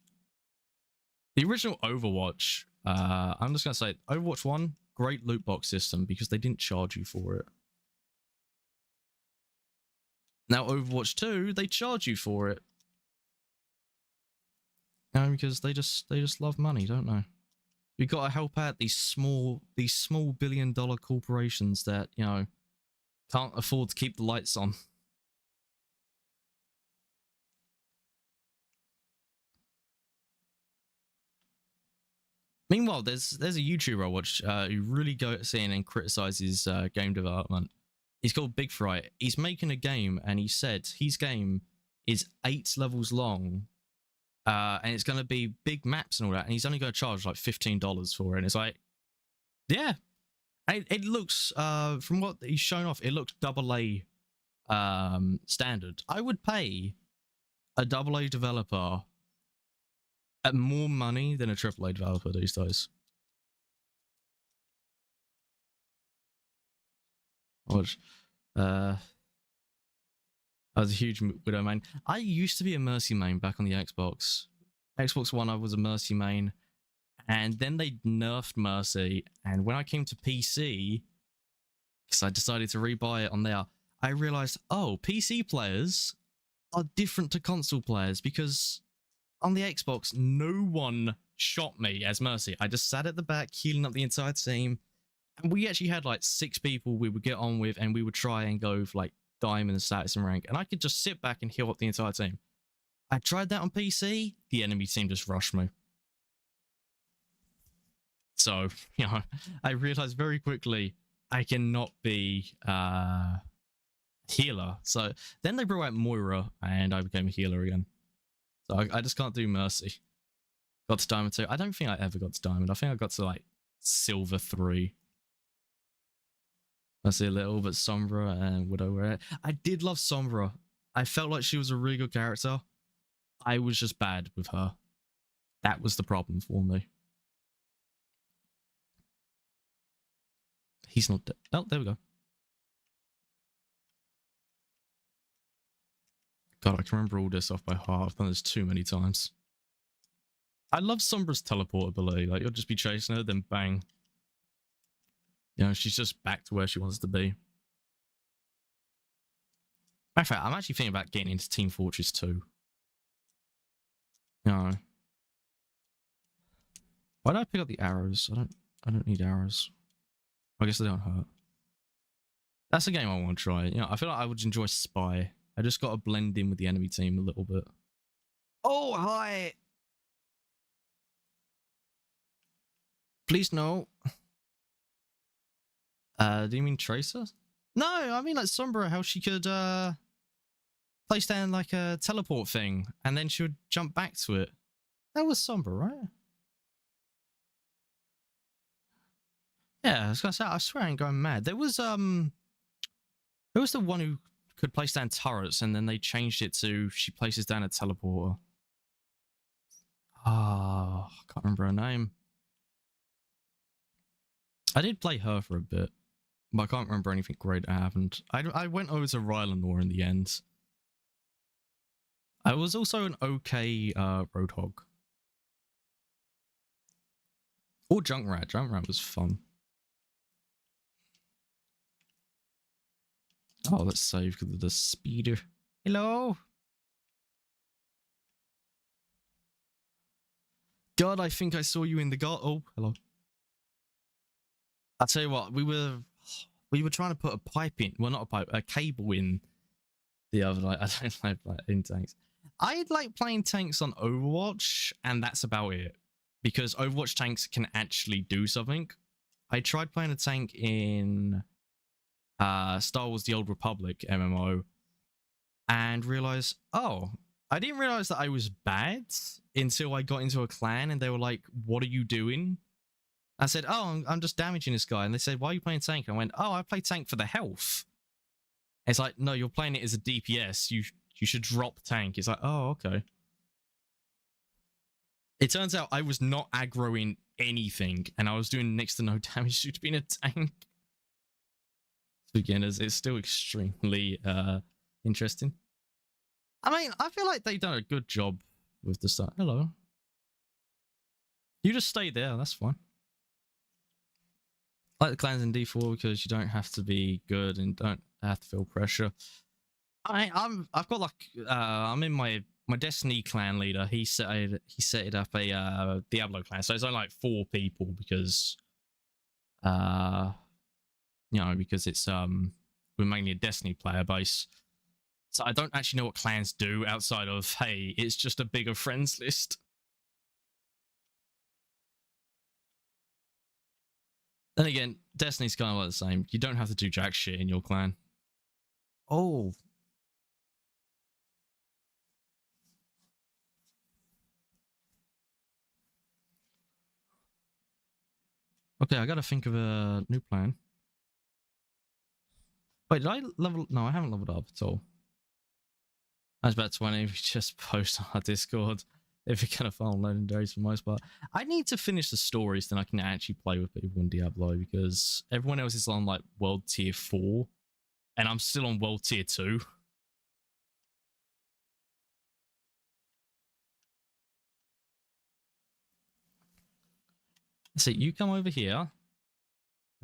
Speaker 2: The original Overwatch, I'm just going to say, Overwatch 1, great loot box system because they didn't charge you for it. Now Overwatch 2, they charge you for it. Because they just love money, don't they? You've got to help out these small billion-dollar corporations that, you know, can't afford to keep the lights on. Meanwhile, there's a YouTuber I watch who really goes in and criticizes game development. He's called Big Fright. He's making a game, and he said his game is 8 levels long, and it's going to be big maps and all that, and he's only going to charge like $15 for it. And it's like, yeah, it looks from what he's shown off, it looks AA standard. I would pay a AA developer at more money than a AAA developer these days. Which, I was a huge Widow main. I used to be a Mercy main back on the Xbox. Xbox One, I was a Mercy main. And then they nerfed Mercy. And when I came to PC, because I decided to rebuy it on there, I realized, oh, PC players are different to console players because on the Xbox, no one shot me as Mercy. I just sat at the back, healing up the entire team. And we actually had like 6 people we would get on with, and we would try and go for like diamond status and rank. And I could just sit back and heal up the entire team. I tried that on PC. The enemy team just rushed me. So, you know, I realized very quickly I cannot be healer. So then they brought out Moira, and I became a healer again. So I just can't do Mercy. Got to Diamond 2. I don't think I ever got to Diamond. I think I got to like Silver 3. I see a little, but Sombra and Widow were it. I did love Sombra. I felt like she was a really good character. I was just bad with her. That was the problem for me. He's not dead. Oh, there we go. God, I can remember all this off by heart. I've done this too many times. I love Sombra's teleport ability. Like, you'll just be chasing her, then bang. You know, she's just back to where she wants to be. Matter of fact, I'm actually thinking about getting into Team Fortress 2. No. Why did I pick up the arrows? I don't need arrows. I guess they don't hurt. That's a game I want to try. You know, I feel like I would enjoy Spy. I just got to blend in with the enemy team a little bit. Oh, hi! Please no. Do you mean Tracer? No, I mean like Sombra, how she could place down like a teleport thing, and then she would jump back to it. That was Sombra, right? Yeah, I was gonna say, I swear I ain't going mad. There was the one who could place down turrets, and then they changed it to she places down a teleporter. Oh, I can't remember her name. I did play her for a bit, but I can't remember anything great that happened. I went over to Rylanor in the end. I was also an okay Roadhog. Or Junkrat. Junkrat was fun. Oh, let's save because of the speeder. Hello? God, I think I saw you in the Oh, hello. I'll tell you what, we were trying to put a pipe in. Well, not a pipe, a cable in the other night. I don't like in tanks. I like playing tanks on Overwatch, and that's about it. Because Overwatch tanks can actually do something. I tried playing a tank in Star Wars The Old Republic MMO, and realized, oh, I didn't realize that I was bad until I got into a clan and they were like, what are you doing? I said, oh, I'm just damaging this guy. And they said, why are you playing tank? And I went, oh, I play tank for the health. And it's like, no, you're playing it as a DPS. You should drop tank. It's like, oh, okay. It turns out I was not aggroing anything, and I was doing next to no damage due to being a tank. Beginners, it's still extremely interesting. I mean, I feel like they've done a good job with the start. Hello. You just stay there, that's fine. I like the clans in D4 because you don't have to be good and don't have to feel pressure. I've got like I'm in my Destiny clan leader. He set it up a Diablo clan, so it's only like 4 people because you know, because it's we're mainly a Destiny player base. So I don't actually know what clans do outside of, hey, it's just a bigger friends list. Then again, Destiny's kind of like the same. You don't have to do jack shit in your clan. Oh. Okay, I gotta think of a new plan. Wait, did I level? No, I haven't leveled up at all. I was about 20. We just post on our Discord if you're gonna follow legendaries for the most part. I need to finish the stories, then I can actually play with people in Diablo because everyone else is on like world tier 4, and I'm still on world tier 2. So you come over here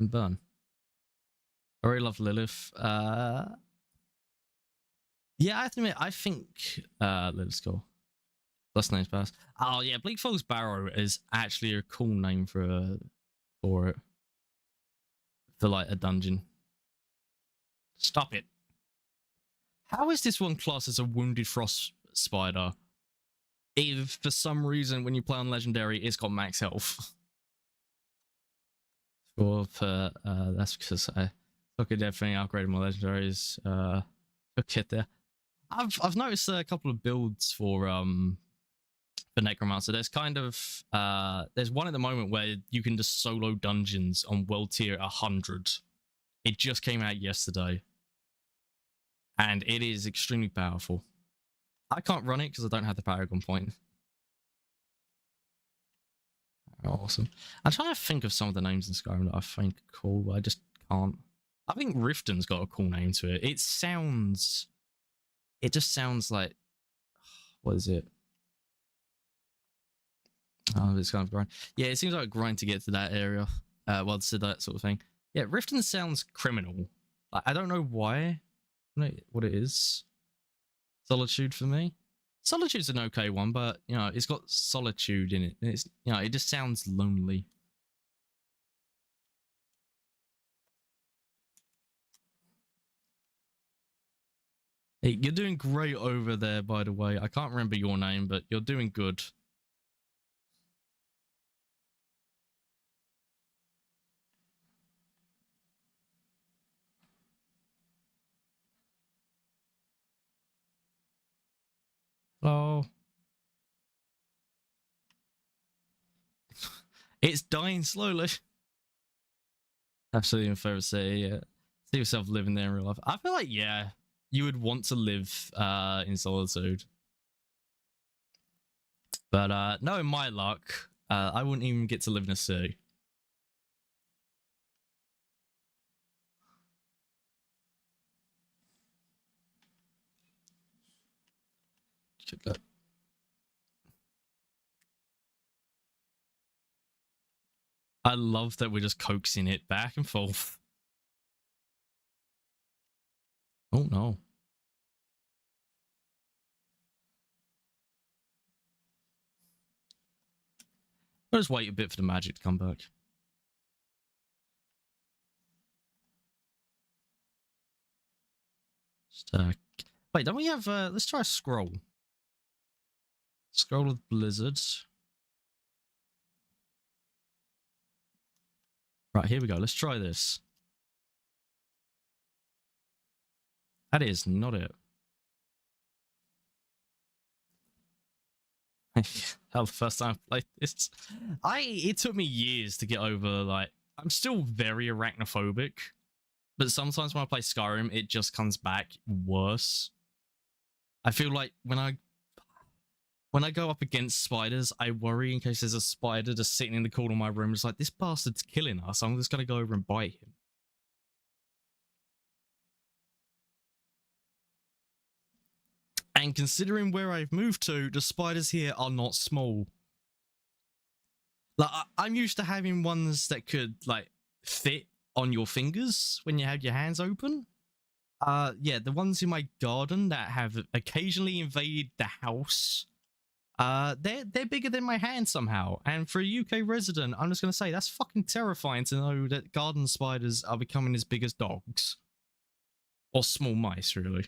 Speaker 2: and burn. I really love Lilith. Yeah, I have to admit, I think Lilith's cool. Last name's pass. Oh yeah, Bleak Falls Barrow is actually a cool name for it. For like a dungeon. Stop it. How is this one classed as a wounded frost spider? If for some reason when you play on legendary, it's got max health. Sure, that's because I took it everything, upgraded my legendaries. Took it there. I've noticed a couple of builds for Necromancer. There's kind of there's one at the moment where you can just solo dungeons on world tier 100. It just came out yesterday, and it is extremely powerful. I can't run it because I don't have the Paragon point. Awesome. I'm trying to think of some of the names in Skyrim that I think are cool, but I just can't. I think Riften's got a cool name to it. It just sounds like, what is it? Oh, it's kind of grind. Yeah, it seems like a grind to get to that area. Well, to that sort of thing. Yeah, Riften sounds criminal. I don't know why. I don't know what it is. Solitude for me. Solitude's an okay one, but you know, it's got solitude in it. It's, you know, it just sounds lonely. Hey, you're doing great over there, by the way. I can't remember your name, but you're doing good. Oh. It's dying slowly. Absolutely my favorite city, yeah. See yourself living there in real life. I feel like, yeah, you would want to live in Solitude. But knowing my luck, I wouldn't even get to live in a city. I love that we're just coaxing it back and forth. Oh no. I'll just wait a bit for the magic to come back. Wait, don't we have let's try a scroll. Scroll of blizzards. Right, here we go. Let's try this. That is not it. hell the first time I played this. It took me years to get over, like, I'm still very arachnophobic, but sometimes when I play Skyrim, it just comes back worse. I feel like when I go up against spiders, I worry in case there's a spider just sitting in the corner of my room. It's like, this bastard's killing us. I'm just going to go over and bite him. And considering where I've moved to, the spiders here are not small. Like, I'm used to having ones that could, like, fit on your fingers when you have your hands open. Yeah, the ones in my garden that have occasionally invaded the house, they're bigger than my hand somehow. And for a UK resident, I'm just going to say that's fucking terrifying to know that garden spiders are becoming as big as dogs. Or small mice, really.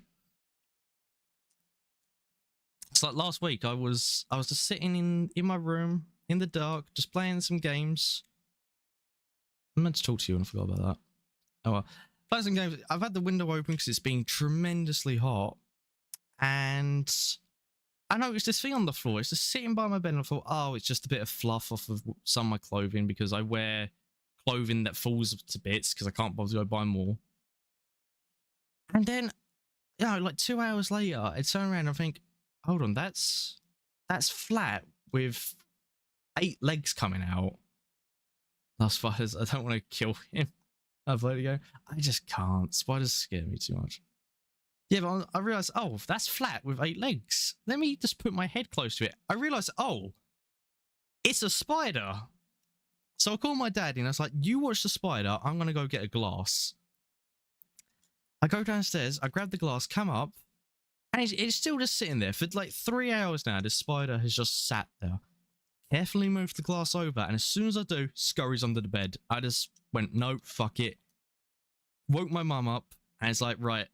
Speaker 2: It's like last week, I was just sitting in my room in the dark, just playing some games. I meant to talk to you and I forgot about that. Oh well, playing some games. I've had the window open because it's been tremendously hot, and I noticed this thing on the floor. It's just sitting by my bed, and I thought, oh, it's just a bit of fluff off of some of my clothing because I wear clothing that falls to bits because I can't bother to go buy more. And then, you know, like 2 hours later, I turn around and I think, hold on, that's flat with 8 legs coming out. Those spiders, I don't want to kill him. I've let it go. I just can't. Spiders scare me too much. Yeah, but I realised, oh, that's flat with 8 legs. Let me just put my head close to it. I realised, oh, it's a spider. So I called my dad and I was like, you watch the spider, I'm going to go get a glass. I go downstairs, I grab the glass, come up, and it's still just sitting there. For like 3 hours now, this spider has just sat there. Carefully moved the glass over, and as soon as I do, scurries under the bed. I just went, no, fuck it. Woke my mum up, and it's like, right,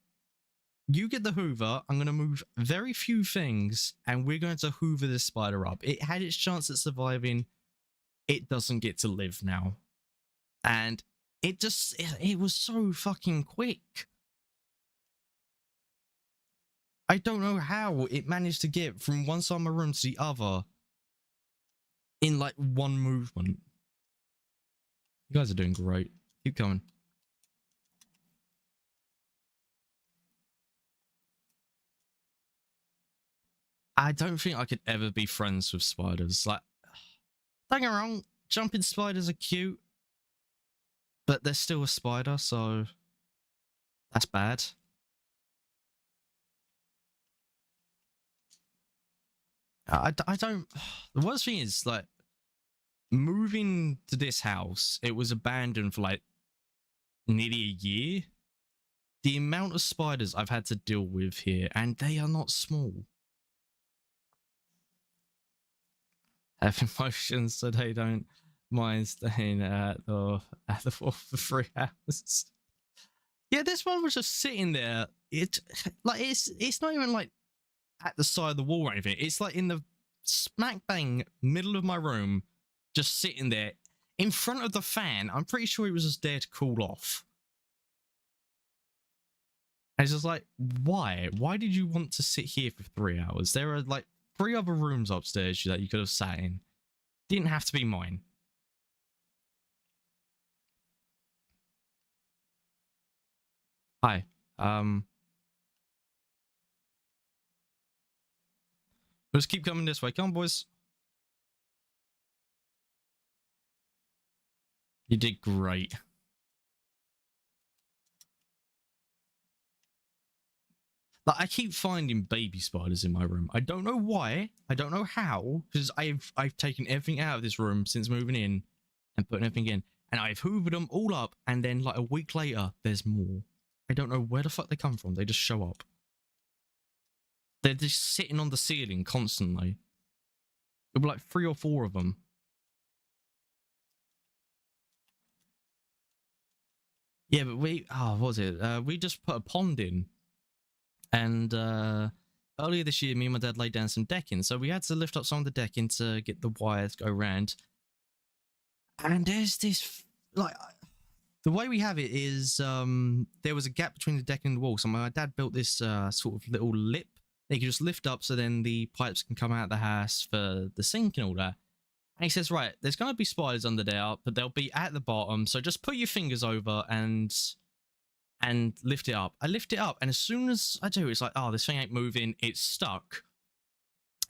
Speaker 2: you get the hoover, I'm going to move very few things, and we're going to hoover this spider up. It had its chance at surviving. It doesn't get to live now. And it was so fucking quick. I don't know how it managed to get from one side of my room to the other in like one movement. You guys are doing great. Keep going. I don't think I could ever be friends with spiders. Like, don't get me wrong, jumping spiders are cute, but they're still a spider, so that's bad. I don't. The worst thing is, like, moving to this house, it was abandoned for like nearly a year. The amount of spiders I've had to deal with here, and they are not small. Have emotions so they don't mind staying at the wall for 3 hours. Yeah, this one was just sitting there. It's not even like at the side of the wall or anything. It's like in the smack bang middle of my room, just sitting there in front of the fan. I'm pretty sure it was just there to cool off. And it's just like, why? Why did you want to sit here for 3 hours? There are like 3 other rooms upstairs that you could have sat in. Didn't have to be mine. Hi. Let's keep coming this way. Come on, boys. You did great. Like, I keep finding baby spiders in my room. I don't know why. I don't know how. Because I've taken everything out of this room since moving in and putting everything in. And I've hoovered them all up. And then like a week later, there's more. I don't know where the fuck they come from. They just show up. They're just sitting on the ceiling constantly. There were like 3 or 4 of them. Yeah, but what was it? We just put a pond in. And earlier this year, me and my dad laid down some decking. So we had to lift up some of the decking to get the wires to go around. And there's this, like, the way we have it is there was a gap between the decking and the wall. So my dad built this sort of little lip They can just lift up so then the pipes can come out of the house for the sink and all that. And he says, right, there's going to be spiders under there, but they'll be at the bottom. So just put your fingers over and lift it up. I lift it up, and as soon as I do, it's like, oh, this thing ain't moving. It's stuck.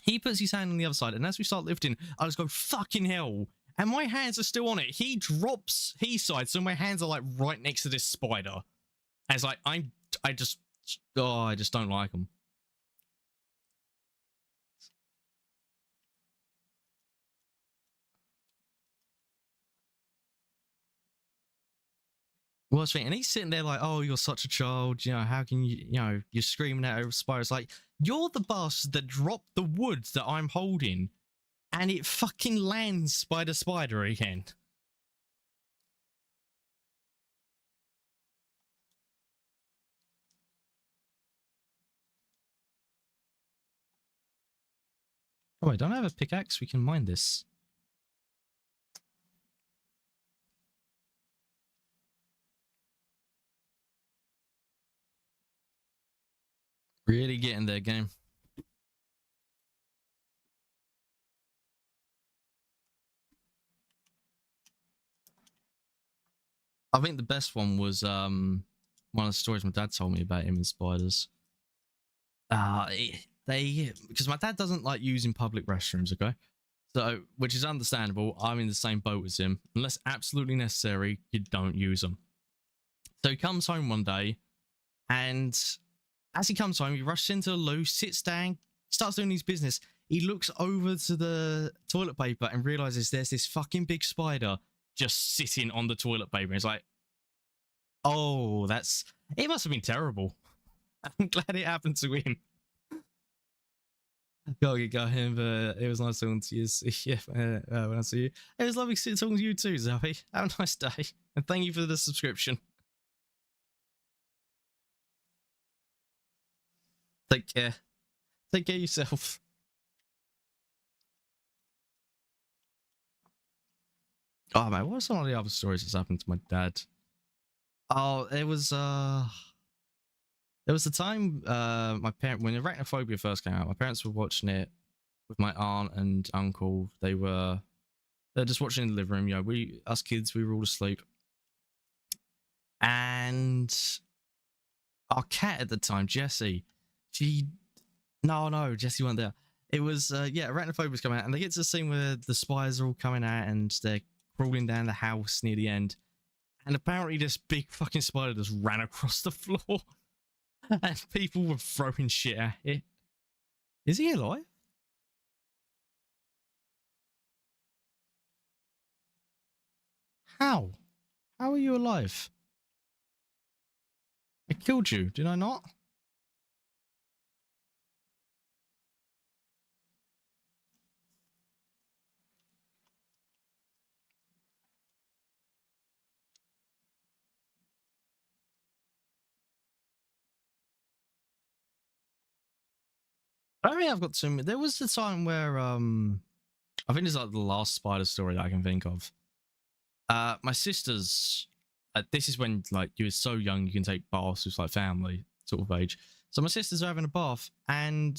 Speaker 2: He puts his hand on the other side, and as we start lifting, I just go, fucking hell. And my hands are still on it. He drops his side, so my hands are like right next to this spider. And it's like, I just don't like them. Well, and he's sitting there like, oh, you're such a child. You know, how can you, you're screaming at over spiders. Like, you're the bastard that dropped the wood that I'm holding and it fucking lands by the spider again. Oh, wait, don't I have a pickaxe? We can mine this. Really getting there, game. I think the best one was one of the stories my dad told me about him and spiders. Because my dad doesn't like using public restrooms, okay? So, which is understandable. I'm in the same boat as him. Unless absolutely necessary, you don't use them. So he comes home one day, and as he comes home, he rushes into the loo, sits down, starts doing his business. He looks over to the toilet paper and realizes there's this fucking big spider just sitting on the toilet paper. It's like, oh, it must have been terrible. I'm glad it happened to him. Go him, but it was nice talking to you. Yeah, when I see you. It was lovely talking to you too, Zoe. Have a nice day. And thank you for the subscription. Take care. Take care of yourself. Oh man, what are some of the other stories that's happened to my dad? Oh, there was the time my parents, when Arachnophobia first came out, my parents were watching it with my aunt and uncle. They're just watching in the living room. Us kids, we were all asleep. And our cat at the time, Jessie, no, Jessie wasn't there. It was, Arachnophobia's coming out, and they get to the scene where the spiders are all coming out and they're crawling down the house near the end. And apparently this big fucking spider just ran across the floor. And people were throwing shit at it. Is he alive? How? How are you alive? I killed you, did I not? I don't think I've got too many. There was a time where I think it's like the last spider story that I can think of. My sisters, this is when like you were so young you can take baths with like family sort of age. So my sisters are having a bath, and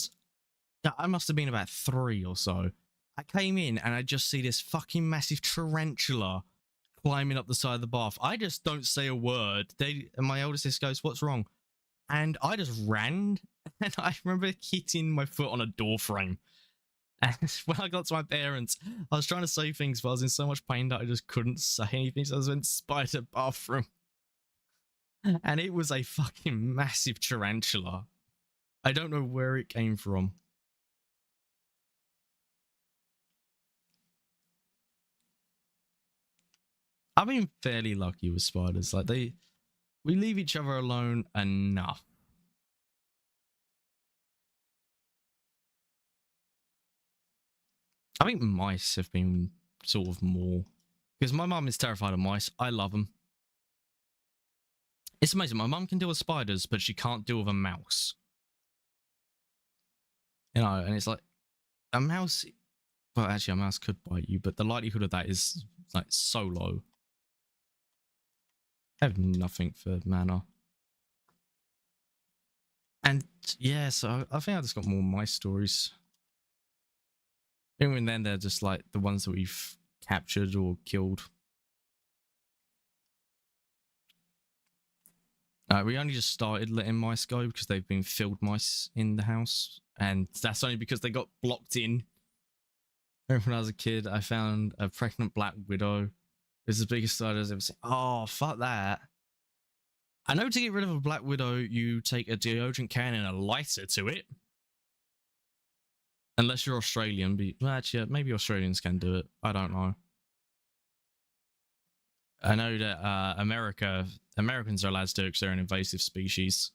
Speaker 2: I must have been about 3 or so. I came in and I just see this fucking massive tarantula climbing up the side of the bath. I just don't say a word. And my older sister goes, "What's wrong?" And I just ran, and I remember hitting my foot on a door frame. And when I got to my parents, I was trying to say things, but I was in so much pain that I just couldn't say anything. So I went spider bathroom. And it was a fucking massive tarantula. I don't know where it came from. I've been fairly lucky with spiders. Like we leave each other alone enough. I think mice have been sort of more, because my mum is terrified of mice. I love them. It's amazing. My mum can deal with spiders, but she can't deal with a mouse. And it's like a mouse. Well, actually, a mouse could bite you, but the likelihood of that is like so low. I have nothing for mana. And yeah, so I think I just got more mice stories. Even then, they're just like the ones that we've captured or killed. We only just started letting mice go because they've been field mice in the house, and that's only because they got blocked in. When I was a kid, I found a pregnant black widow. It's the biggest spider I've ever seen. Oh, fuck that. I know to get rid of a black widow, you take a deodorant can and a lighter to it. Unless you're Australian, but well, actually, maybe Australians can do it. I don't know. I know that Americans are allowed to do it because they're an invasive species.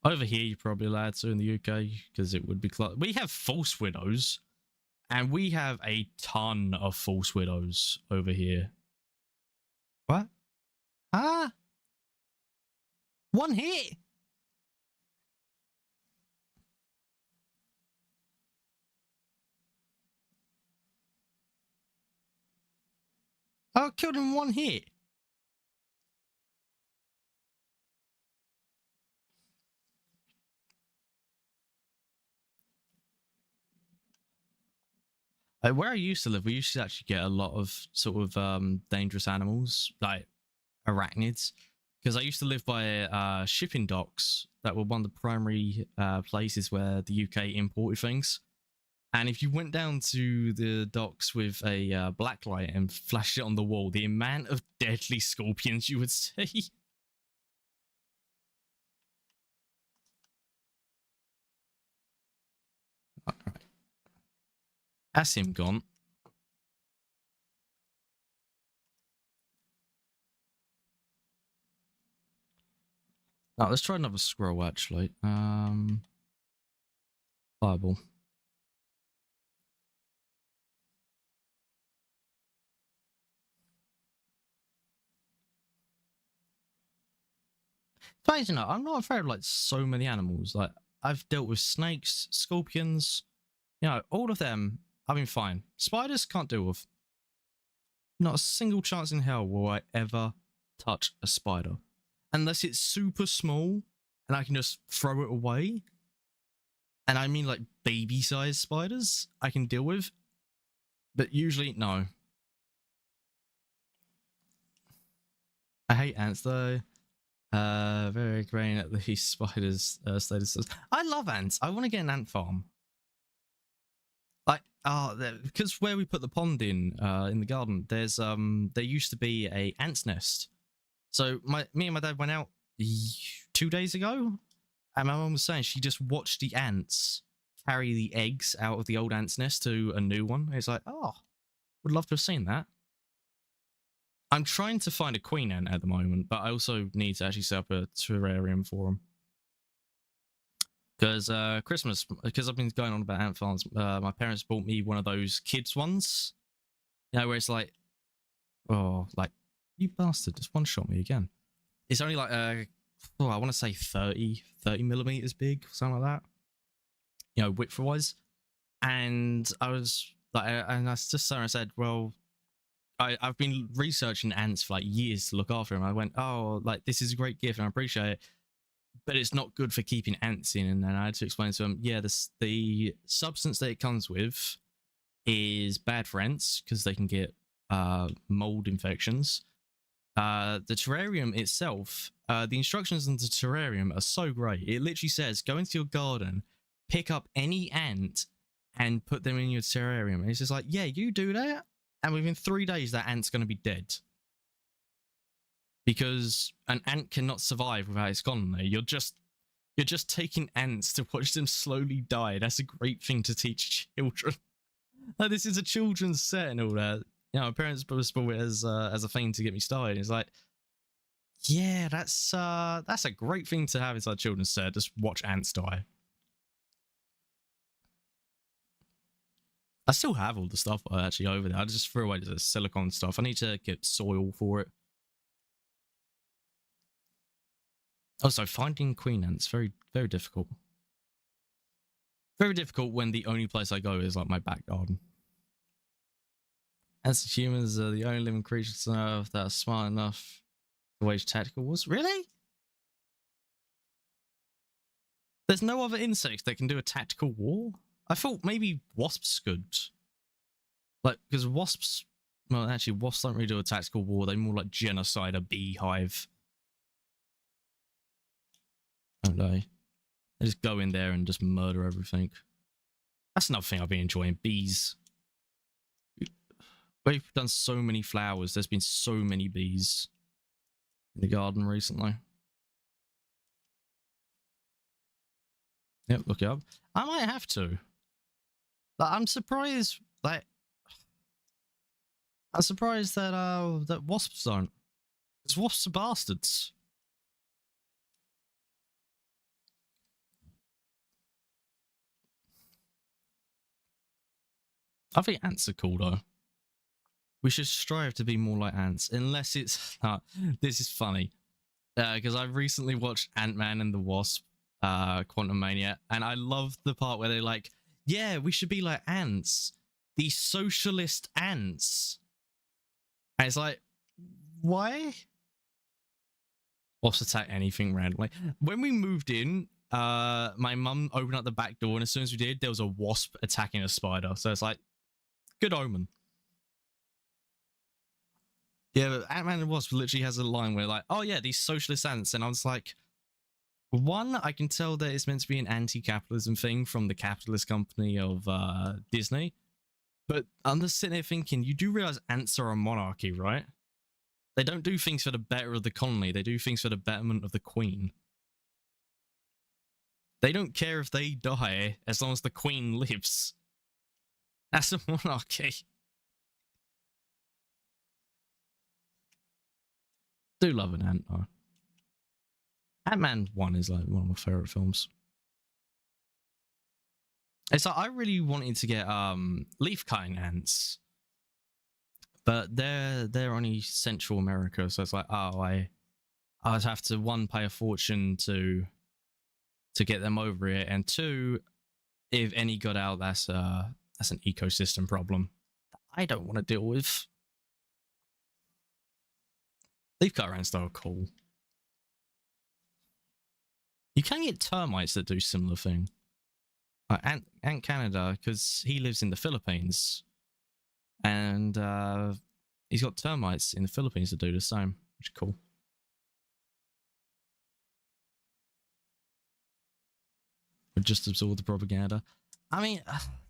Speaker 2: Over here, you're probably allowed to in the UK because it would be close. We have false widows, and we have a ton of false widows over here. What? Huh? One hit? I killed him in one hit. Where I used to live, we used to actually get a lot of sort of dangerous animals, like arachnids. Because I used to live by shipping docks that were one of the primary places where the UK imported things. And if you went down to the docks with a black light and flashed it on the wall, the amount of deadly scorpions you would see. Alright. That's him gone. Oh, let's try another scroll, actually. Fireball. But, you know, I'm not afraid of, like, so many animals. Like, I've dealt with snakes, scorpions, you know, all of them, I've been fine. Spiders, can't deal with. Not a single chance in hell will I ever touch a spider. Unless it's super small and I can just throw it away. And I mean like baby-sized spiders I can deal with. But usually, no. I hate ants though. Very green at the spiders status. I love ants. I want to get an ant farm. Like, because where we put the pond in the garden, there's there used to be a ant's nest. So me and my dad went out 2 days ago, and my mum was saying she just watched the ants carry the eggs out of the old ant's nest to a new one. It's like, oh, would love to have seen that. I'm trying to find a queen ant at the moment, but I also need to actually set up a terrarium for them. Because Christmas, because I've been going on about ant farms, my parents bought me one of those kids ones. You know, where it's like, oh, like, you bastard, just one-shot me again. It's only like, I want to say 30 millimeters big, something like that. You know, width-wise. And I was like, and I just said, well, I've been researching ants for like years to look after them. I went, oh, like, this is a great gift and I appreciate it, but it's not good for keeping ants in. And then I had to explain to them, yeah, the substance that it comes with is bad for ants because they can get mold infections. The terrarium itself, the instructions in the terrarium are so great. It literally says, go into your garden, pick up any ant and put them in your terrarium. And it's just like, yeah, you do that, and within 3 days that ant's going to be dead. Because an ant cannot survive without its colony. You're just taking ants to watch them slowly die. That's a great thing to teach children. Like, this is a children's set and all that. You know, my parents bought it as a thing to get me started. It's like, yeah, that's a great thing to have inside children's set. Just watch ants die. I still have all the stuff actually over there. I just threw away the silicone stuff. I need to get soil for it. Also, finding queen ants, very, very difficult. Very difficult when the only place I go is like my back garden. As humans are the only living creatures on Earth that are smart enough to wage tactical wars. Really? There's no other insects that can do a tactical war? I thought maybe wasps could. Like, because wasps... Well, actually, wasps don't really do a tactical war. They more like genocide a beehive. Don't they? They just go in there and just murder everything. That's another thing I've been enjoying. Bees. We've done so many flowers. There's been so many bees in the garden recently. Yep, look it up. I might have to. Like, I'm surprised that that wasps don't. Because wasps are bastards. I think ants are cool though. We should strive to be more like ants, unless it's... this is funny. Because I recently watched Ant-Man and the Wasp, Quantumania, and I love the part where they're like, yeah, we should be like ants. The socialist ants. And it's like, why? Wasps attack anything randomly. When we moved in, my mum opened up the back door, and as soon as we did, there was a wasp attacking a spider. So it's like, good omen. Yeah, but Ant-Man and the Wasp literally has a line where like, oh yeah, these socialist ants. And I was like, one, I can tell that it's meant to be an anti-capitalism thing from the capitalist company of Disney. But I'm just sitting there thinking, you do realize ants are a monarchy, right? They don't do things for the better of the colony. They do things for the betterment of the queen. They don't care if they die as long as the queen lives. That's a monarchy. Do love an ant though. Ant-Man 1 is like one of my favorite films. It's like I really wanted to get leaf cutting ants, but they're only Central America, so it's like, oh, I'd have to, one, pay a fortune to get them over here, and two, if any got out, that's an ecosystem problem that I don't want to deal with. Leaf cutter ants though are cool. You can get termites that do similar thing. Ant Canada, because he lives in the Philippines, and he's got termites in the Philippines that do the same, which is cool. But just absorb the propaganda. I mean,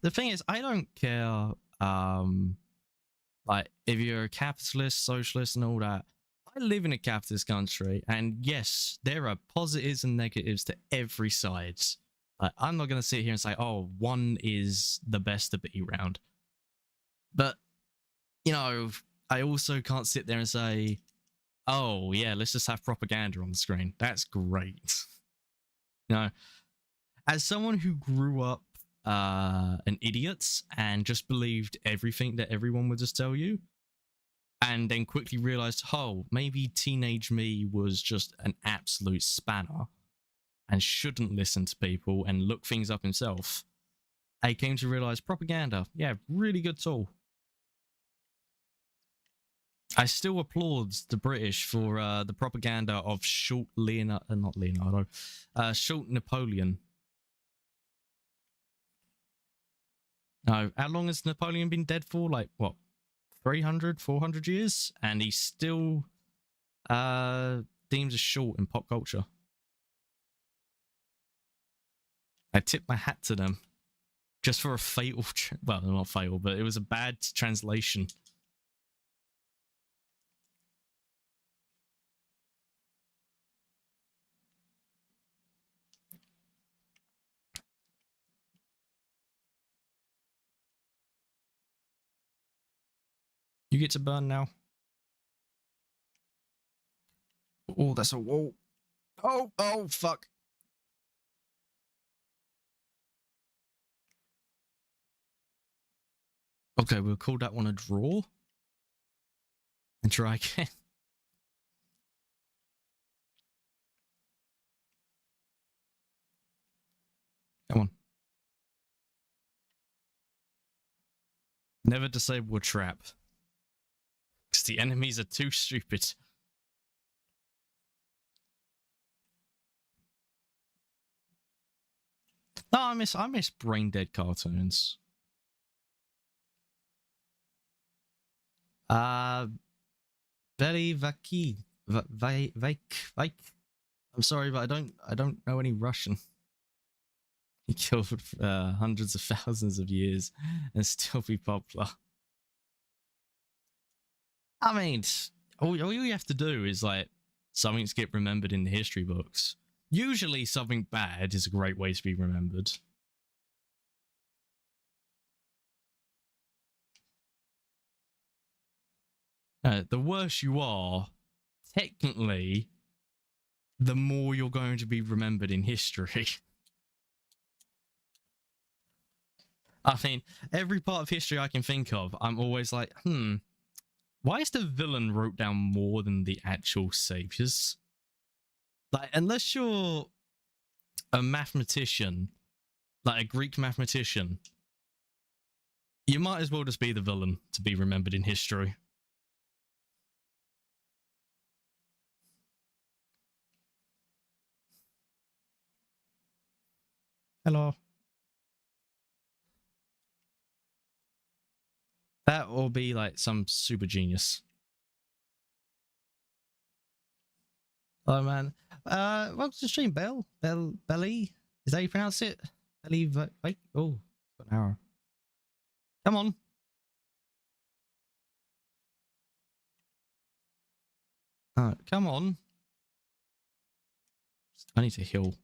Speaker 2: the thing is, I don't care. Like, if you're a capitalist, socialist, and all that. I live in a capitalist country, and yes, there are positives and negatives to every side. I'm not going to sit here and say, oh, one is the best to be around. But, you know, I also can't sit there and say, oh, yeah, let's just have propaganda on the screen. That's great. You know, as someone who grew up an idiot and just believed everything that everyone would just tell you, and then quickly realized, oh, maybe teenage me was just an absolute spanner and shouldn't listen to people and look things up himself, I came to realize propaganda, yeah, really good tool. I still applaud the British for the propaganda of short short Napoleon. No, how long has Napoleon been dead for? Like, what, 300, 400 years? And he's still deemed as short in pop culture. I tip my hat to them just for a fatal, well, not fatal, but it was a bad translation. You get to burn now. Oh, that's a wall. Oh, fuck. Okay, we'll call that one a draw. And try again. Come on. Never disable a trap. Because the enemies are too stupid. No, I miss brain dead cartoons. Very vaki, vaik. I'm sorry, but I don't know any Russian. He killed hundreds of thousands of years and still be popular. I mean, all you have to do is like something to get remembered in the history books. Usually, something bad is a great way to be remembered. The worse you are, technically, the more you're going to be remembered in history. I mean, every part of history I can think of, I'm always like, why is the villain wrote down more than the actual saviors? Like, unless you're a mathematician, like a Greek mathematician, you might as well just be the villain to be remembered in history. Hello. That will be like some super genius. Oh man. Welcome to the stream, Belly. Is that how you pronounce it? Belly, wait. Oh, got an arrow. Come on. Come on. I need to heal.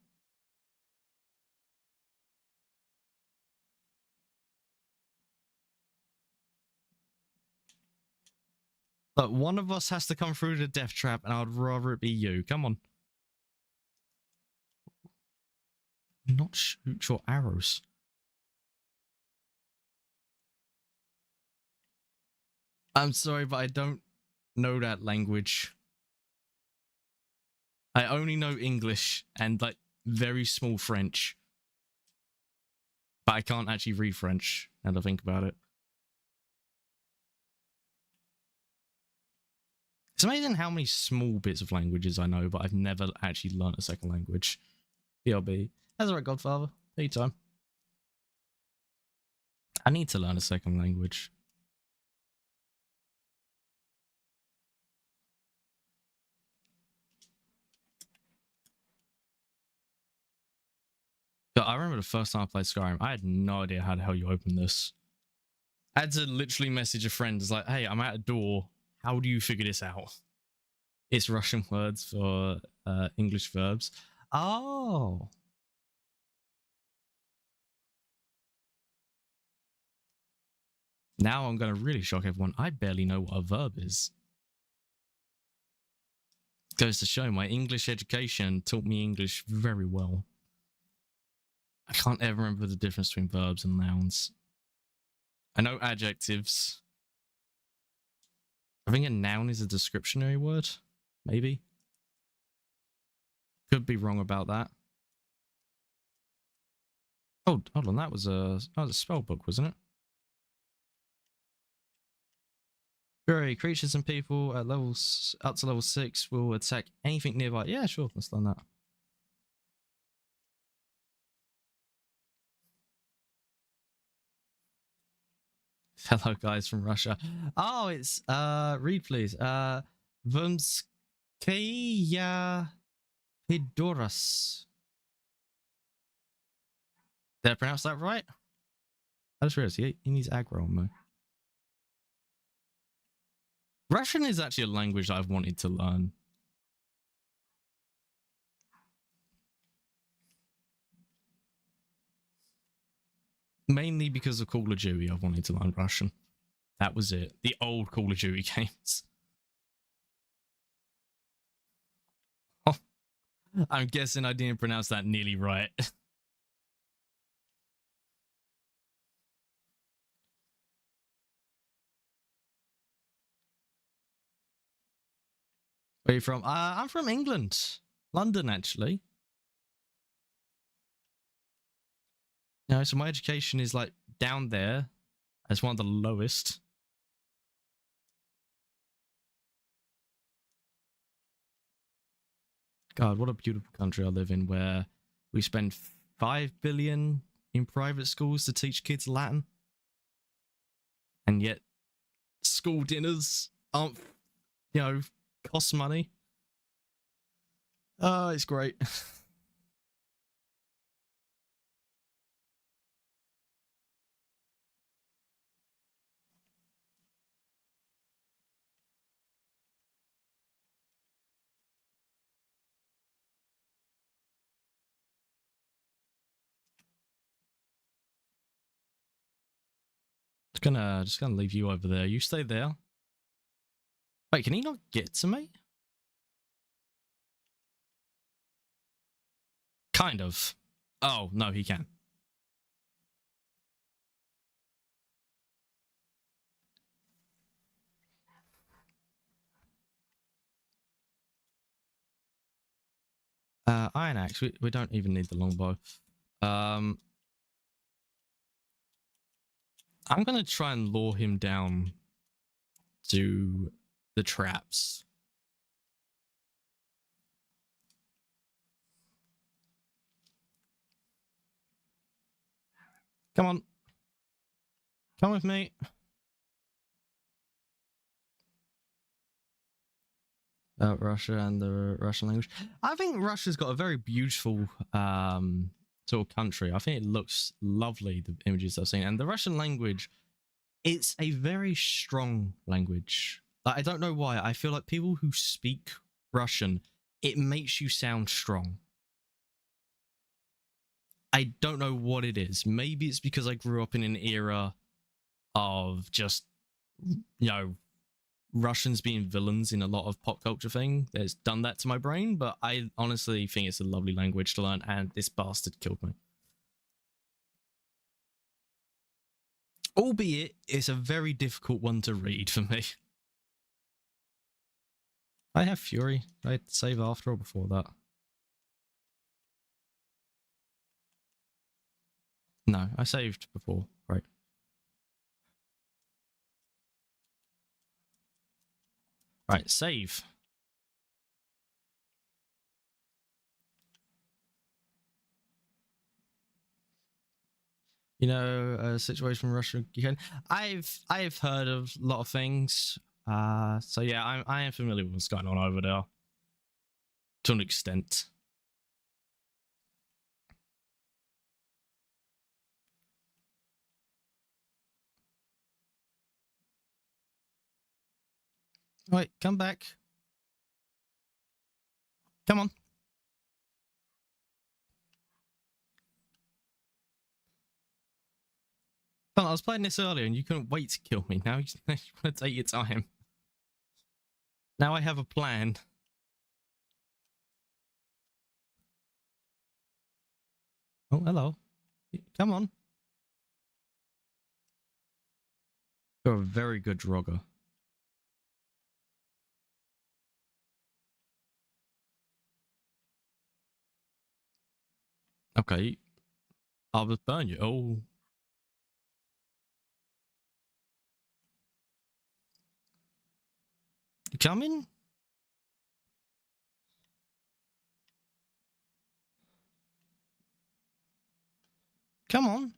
Speaker 2: Look, one of us has to come through the death trap, and I'd rather it be you. Come on. Not shoot your arrows. I'm sorry, but I don't know that language. I only know English and like very small French. But I can't actually read French now that I think about it. It's amazing how many small bits of languages I know, but I've never actually learnt a second language. BRB. That's alright, Godfather. Anytime. I need to learn a second language. But I remember the first time I played Skyrim, I had no idea how the hell you open this. I had to literally message a friend. It's like, hey, I'm at a door. How do you figure this out? It's Russian words for English verbs. Oh. Now I'm going to really shock everyone. I barely know what a verb is. Goes to show my English education taught me English very well. I can't ever remember the difference between verbs and nouns. I know adjectives. I think a noun is a descriptionary word. Maybe. Could be wrong about that. Oh, hold on. That was a spell book, wasn't it? Very creatures and people at levels up to level 6 will attack anything nearby. Yeah, sure. Let's learn that. Fellow guys from Russia. Oh, it's read please. Vumskaya Pidoras. Did I pronounce that right? I just realized he needs aggro on me. Russian is actually a language I've wanted to learn. Mainly because of Call of Duty, I've wanted to learn Russian. That was it. The old Call of Duty games. Oh, I'm guessing I didn't pronounce that nearly right. Where are you from? I'm from England. London, actually. You know, so my education is like down there. It's one of the lowest. God, what a beautiful country I live in where we spend 5 billion in private schools to teach kids Latin. And yet school dinners aren't, cost money. Oh, it's great. Just gonna leave you over there. You stay there. Wait, can he not get to me? Kind of. Oh, no, he can. Iron axe. We don't even need the longbow. I'm gonna try and lure him down to the traps. Come on. Come with me. Russia and the Russian language. I think Russia's got a very beautiful sort of country. I think it looks lovely, the images I've seen. And the Russian language, it's a very strong language. Like, I don't know why. I feel like people who speak Russian, it makes you sound strong. I don't know what it is. Maybe it's because I grew up in an era of just, Russians being villains in a lot of pop culture thing. That's done that to my brain, but I honestly think it's a lovely language to learn, and this bastard killed me. Albeit, it's a very difficult one to read for me. I have Fury. I'd save after or before that. No, I saved before. Right. Right, save. A situation in Russia, Ukraine. I've heard of a lot of things. So yeah, I am familiar with what's going on over there to an extent. Wait, come back. Come on. I was playing this earlier and you couldn't wait to kill me. Now you want to take your time. Now I have a plan. Oh, hello. Come on. You're a very good drogger. Okay. I'll just burn you. Oh. You coming? Come on.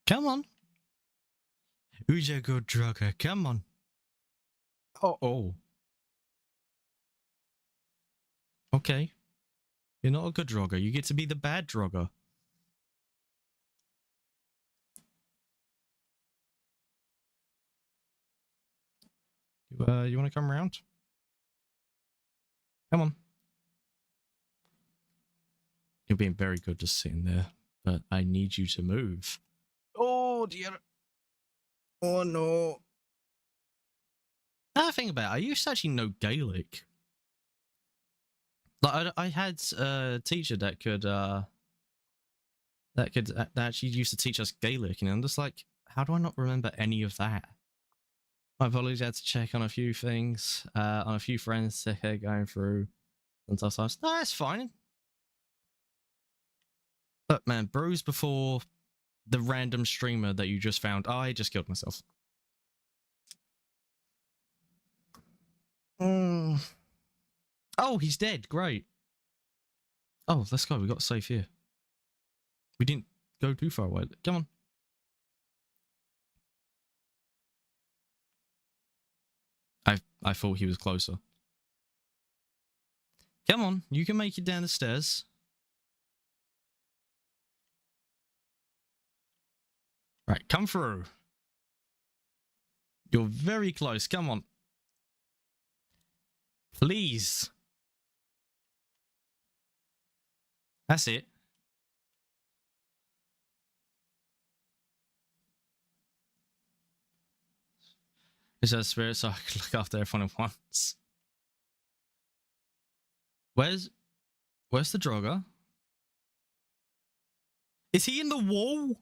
Speaker 2: Come on. Who's a good drugger? Come on. Oh. Okay. You're not a good drugger. You get to be the bad drugger. You want to come around? Come on. You're being very good just sitting there, but I need you to move. Oh dear. Oh no. Now think about it, I used to actually know Gaelic. Like I had a teacher that actually used to teach us Gaelic, and I'm just like, how do I not remember any of that? My apologies, I had to check on a few things, on a few friends going through and stuff. So no, that's fine. But man, bros before the random streamer that you just found. I just killed myself. Mm. Oh, he's dead. Great. Oh, let's go. We got safe here. We didn't go too far away. Come on. I thought he was closer. Come on, you can make it down the stairs. Right, come through. You're very close. Come on. Please. That's it. Is that spirit so I can look after everyone at once? Where's the Draugr? Is he in the wall?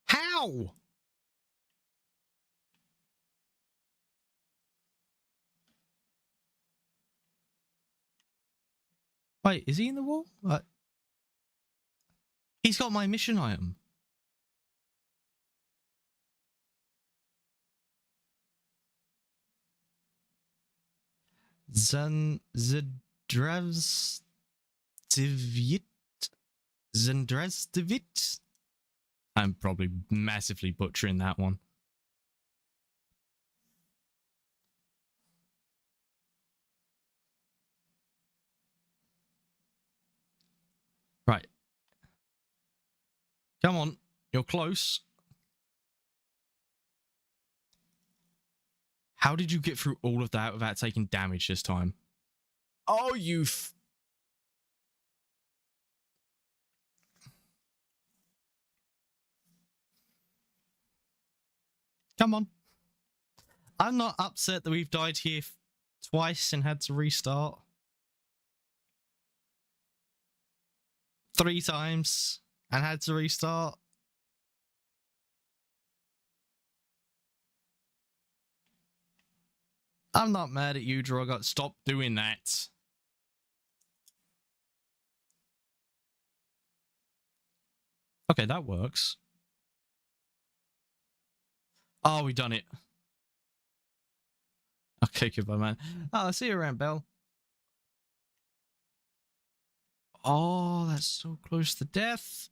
Speaker 2: How? Wait, is he in the wall? He's got my mission item. Zendravstivit? Zendravstivit? I'm probably massively butchering that one. Right. Come on. You're close. How did you get through all of that without taking damage this time? Oh, you Come on. I'm not upset that we've died here twice and had to restart. 3 times and had to restart. I'm not mad at you, Draugr. Stop doing that. Okay, that works. Oh, we done it. Okay, goodbye, man. Oh, I'll see you around, Belle. Oh, that's so close to death.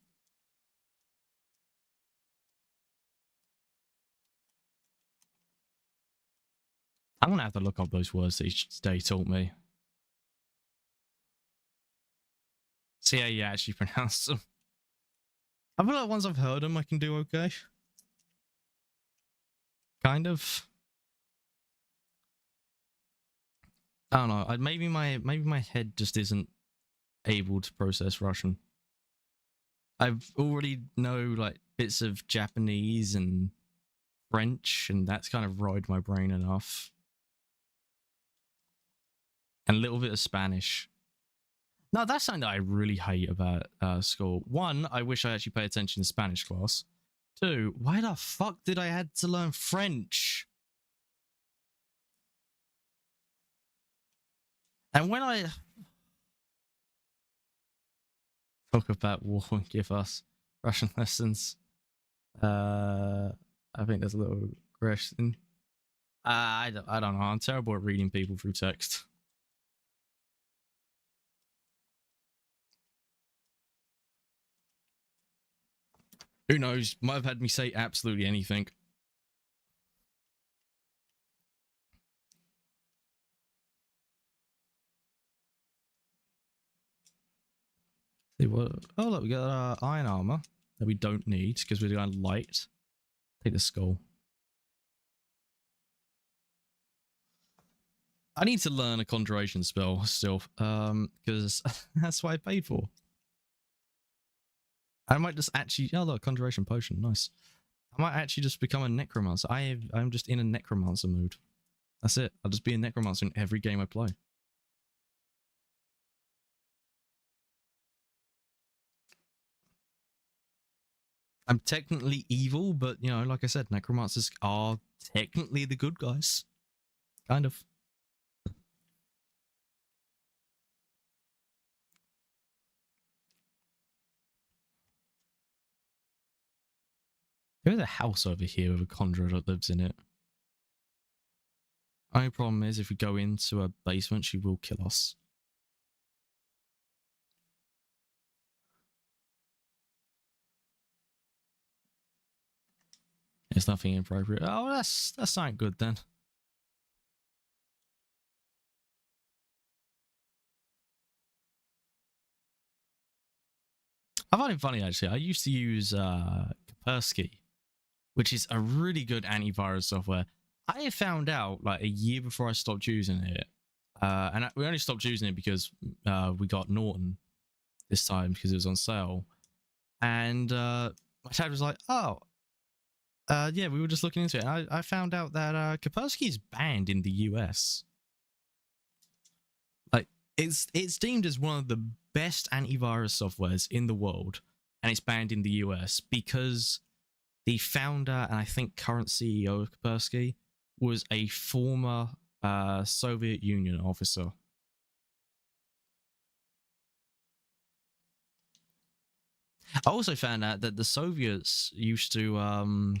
Speaker 2: I'm gonna have to look up those words that they taught me. See how you actually pronounce them. I feel like once I've heard them, I can do okay. Kind of. I don't know. Maybe my head just isn't able to process Russian. I've already know like bits of Japanese and French, and that's kind of ride my brain enough. And a little bit of Spanish. No, that's something that I really hate about school. 1, I wish I actually paid attention in Spanish class. 2, why the fuck did I had to learn French? And when I talk about war and give us Russian lessons, I think there's a little question. I don't know. I'm terrible at reading people through text. Who knows? Might have had me say absolutely anything. See what? Oh look, we got iron armor that we don't need because we're going light. Take the skull. I need to learn a conjuration spell still, because that's what I paid for. I might just actually, oh look, conjuration potion, nice. I might actually just become a necromancer. I'm just in a necromancer mood. That's it. I'll just be a necromancer in every game I play. I'm technically evil, but you know, like I said, necromancers are technically the good guys. Kind of. There's a house over here with a conjurer that lives in it. Only problem is if we go into a basement, she will kill us. There's nothing inappropriate. Oh, that's not good then. I find it funny actually. I used to use Kaspersky, which is a really good antivirus software. I have found out like a year before I stopped using it, we only stopped using it because we got Norton this time because it was on sale, and my dad was like, "Oh, yeah, we were just looking into it." And I found out that Kaspersky is banned in the US. Like it's deemed as one of the best antivirus softwares in the world, and it's banned in the US because the founder and I think current CEO of Kaspersky was a former Soviet Union officer. I also found out that the Soviets used to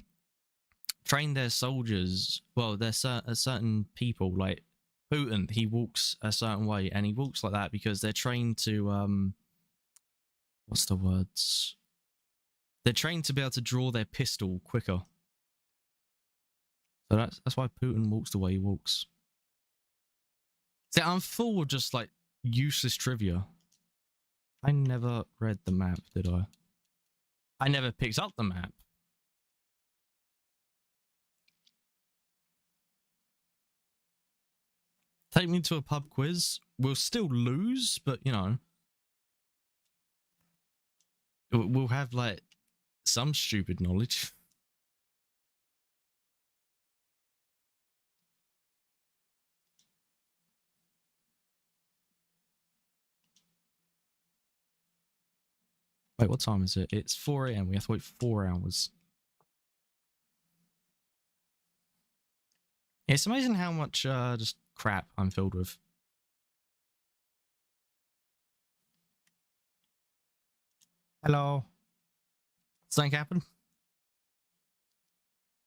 Speaker 2: train their soldiers. Well, there's certain people like Putin. He walks a certain way, and he walks like that because they're trained to what's the words? They're trained to be able to draw their pistol quicker. So that's why Putin walks the way he walks. See, I'm full of just like useless trivia. I never read the map, did I? I never picked up the map. Take me to a pub quiz. We'll still lose, but you know, we'll have like some stupid knowledge. Wait, what time is it? It's 4 a.m. We have to wait 4 hours. It's amazing how much just crap I'm filled with. Hello. Something happened?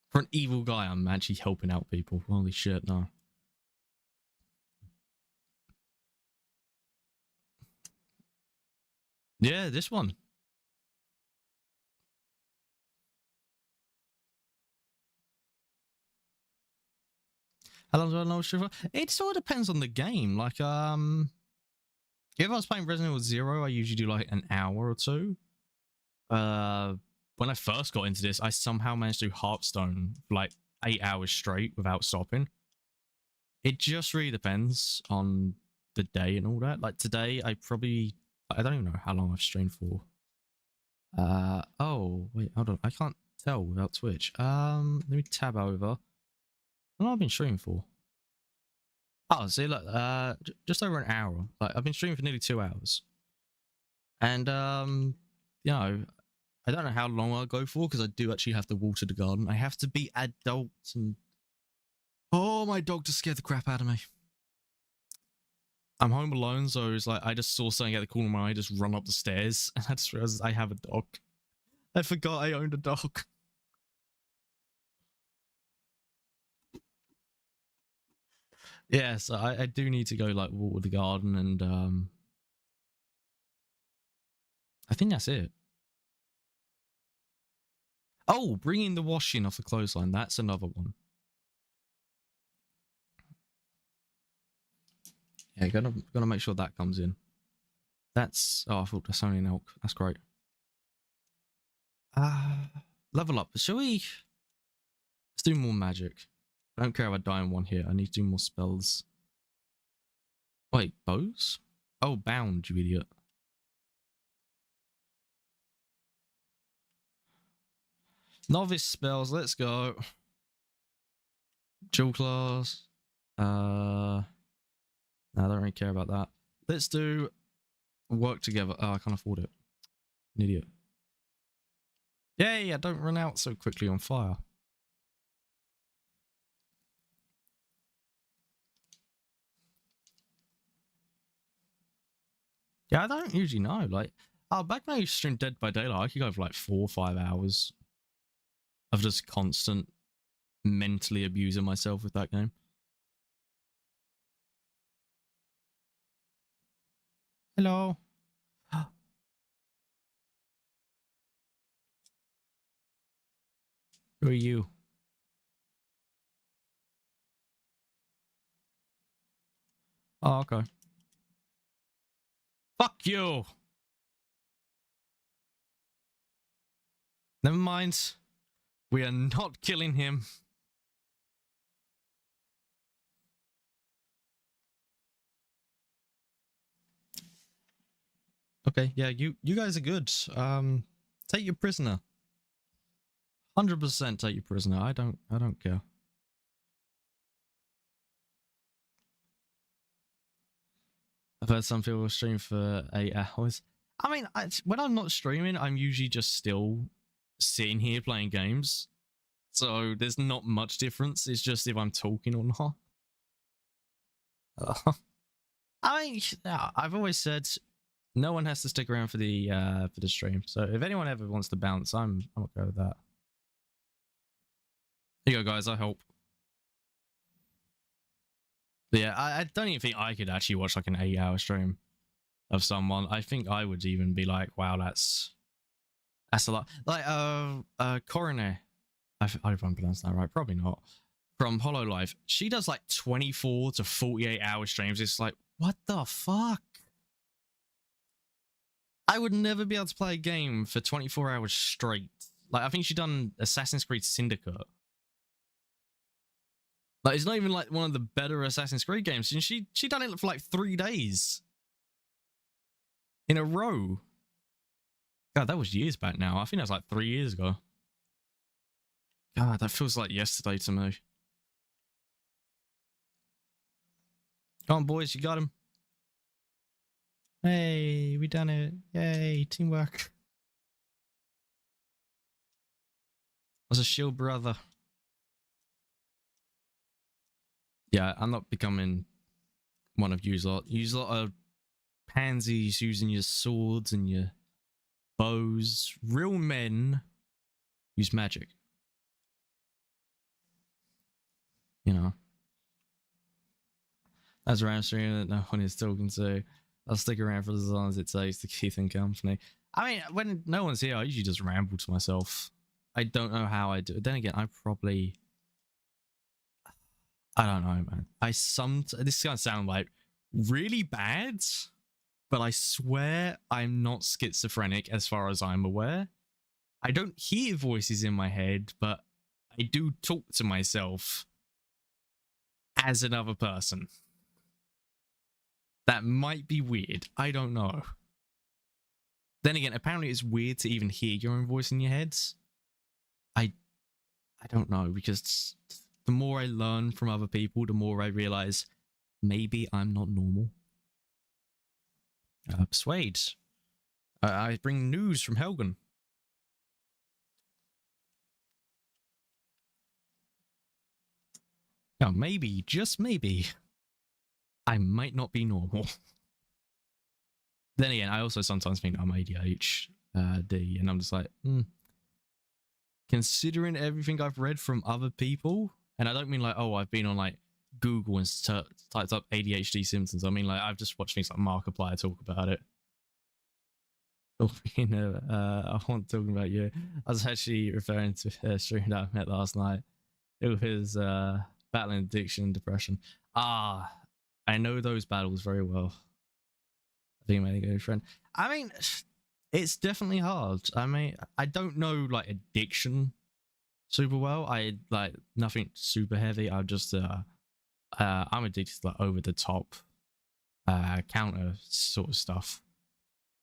Speaker 2: For an evil guy, I'm actually helping out people. Holy shit, no. Yeah, this one. How long do I know Shiva? It sort of depends on the game. Like, if I was playing Resident Evil 0, I usually do like an hour or two. When I first got into this, I somehow managed to do Hearthstone for like 8 hours straight without stopping. It just really depends on the day and all that. Like today, I don't even know how long I've streamed for. Oh, wait, hold on. I can't tell without Twitch. Let me tab over. How long have I been streaming for? Oh, see, look, just over an hour. Like, I've been streaming for nearly 2 hours. And, you know, I don't know how long I'll go for because I do actually have to water the garden. I have to be adult and... Oh, my dog just scared the crap out of me. I'm home alone, so it's like I just saw something at the corner of my eye just run up the stairs, and I just realized I have a dog. I forgot I owned a dog. Yeah, so I do need to go like water the garden, and I think that's it. Oh, bringing the washing off the clothesline. That's another one. Yeah, gotta make sure that comes in. That's I thought that's only an elk. That's great. Level up. Shall we? Let's do more magic. I don't care if I die in one here. I need to do more spells. Wait, bows? Oh, bound, you idiot. Novice spells, let's go. Dual class. No, I don't really care about that. Let's do work together. Oh, I can't afford it. An idiot. Yay, I don't run out so quickly on fire. Yeah, I don't usually know. Like, back when I used to stream Dead by Daylight, I could go for like 4 or 5 hours. of just constant mentally abusing myself with that game. Hello. Who are you? Oh, okay. Fuck you. Never mind. We are not killing him. Okay, yeah, you guys are good. Take your prisoner. 100% take your prisoner. I don't care. I've heard some people stream for 8 hours. I mean, when I'm not streaming, I'm usually just still sitting here playing games. So there's not much difference. It's just if I'm talking or not. I mean, I've always said no one has to stick around for the stream. So if anyone ever wants to bounce, I'm okay with that. Here you go, guys. I hope. But yeah, I don't even think I could actually watch like an 8-hour stream of someone. I think I would even be like, wow, that's a lot. Like Coroner, I hope I'm pronouncing that right, probably not. From HoloLive, she does like 24 to 48 hour streams. It's like, what the fuck? I would never be able to play a game for 24 hours straight. Like, I think she done Assassin's Creed Syndicate. Like, it's not even like one of the better Assassin's Creed games. And she done it for like 3 days in a row. God, that was years back now. I think that was like 3 years ago. God, that feels like yesterday to me. Come on, boys, you got him. Hey, we done it. Yay, teamwork. As a shield brother. Yeah, I'm not becoming one of you lot. You lot are pansies using your swords and your bows. Real men use magic. You know. That's around streaming that no one is talking to. I'll stick around for as long as it takes to keep them company. I mean, when no one's here, I usually just ramble to myself. I don't know how I do it. Then again, I don't know, man. This is gonna sound like really bad, but I swear I'm not schizophrenic as far as I'm aware. I don't hear voices in my head, but I do talk to myself as another person. That might be weird. I don't know. Then again, apparently it's weird to even hear your own voice in your heads. I don't know, because the more I learn from other people, the more I realize maybe I'm not normal. Persuade. I bring news from Helgen. Now, maybe, just maybe, I might not be normal. Then again, I also sometimes think I'm ADHD, and I'm just like, considering everything I've read from other people, and I don't mean like, oh, I've been on like Google and typed up ADHD symptoms. I mean like I've just watched things like Markiplier talk about it. You know, I wasn't talking about you. I was actually referring to a stream that I met last night. It was battling addiction and depression. I know those battles very well. I think I'm a good friend. I mean, it's definitely hard. I mean, I don't know like addiction super well. I like nothing super heavy. I'm just I'm addicted to like over the top counter sort of stuff.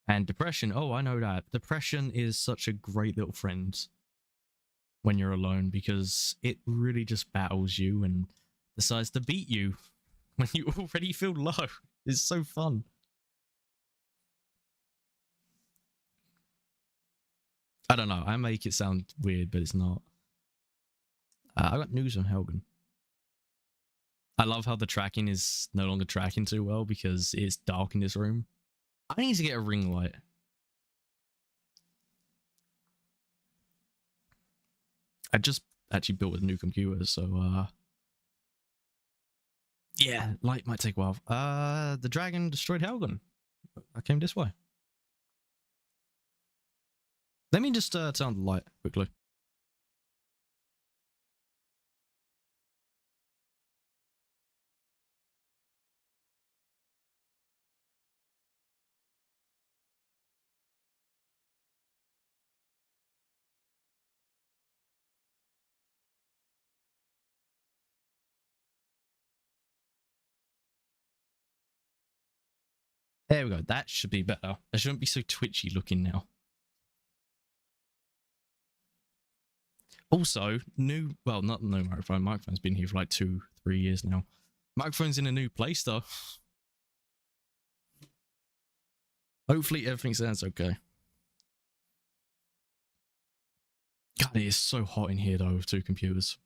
Speaker 2: And depression, oh, I know that. Depression is such a great little friend when you're alone, because it really just battles you and decides to beat you when you already feel low. It's so fun. I don't know. I make it sound weird, but it's not. I got news on Helgen. I love how the tracking is no longer tracking too well because it's dark in this room. I need to get a ring light. I just actually built a new computer, so yeah, light might take a while. The dragon destroyed Helgen. I came this way. Let me just turn on the light quickly. There we go. That should be better. I shouldn't be so twitchy looking now. Also, well, not no microphone. Microphone's been here for like 2-3 years now. Microphone's in a new place though. Hopefully everything sounds okay. God, it is so hot in here though with 2 computers.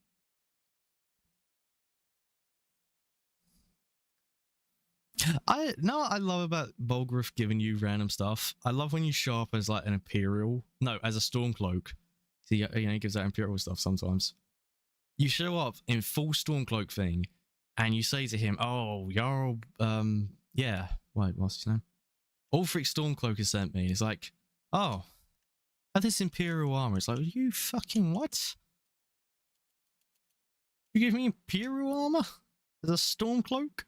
Speaker 2: I love about Bolgrith giving you random stuff. I love when you show up as like an Imperial. No, as a Stormcloak. See, you know, he gives out Imperial stuff sometimes. You show up in full Stormcloak thing, and you say to him, "Oh, Jarl, yeah, wait, what's his name? Ulfric Stormcloak has sent me." It's like, "Oh, I have this Imperial armor." It's like, you fucking what? You give me Imperial armor as a Stormcloak?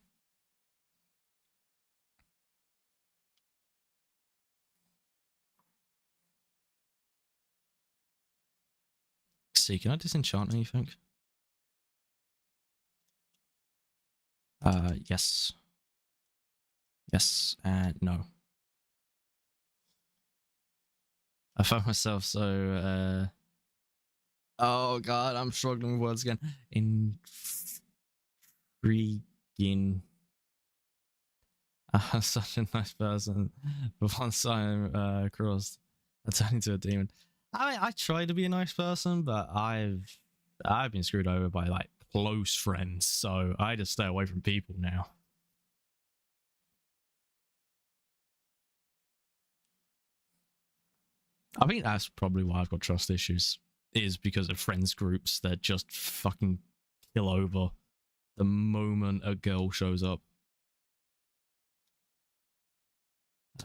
Speaker 2: See, can I disenchant anything? Yes. Yes, and no. I found myself so, oh god, I'm struggling with words again. Intriguing. I'm such a nice person. But once I'm crossed, I turn into a demon. I mean, I try to be a nice person, but I've been screwed over by like close friends, so I just stay away from people now. I think that's probably why I've got trust issues, is because of friends groups that just fucking kill over the moment a girl shows up.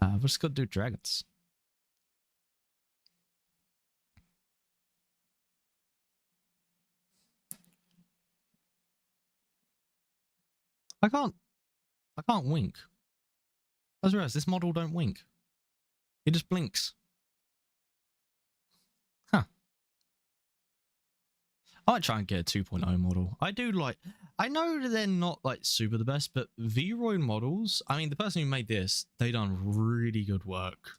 Speaker 2: I've just got to do dragons. I can't wink. I just realized this model don't wink. It just blinks. Huh. I might try and get a 2.0 model. I do like, I know that they're not like super the best, but Vroid models, I mean, the person who made this, they done really good work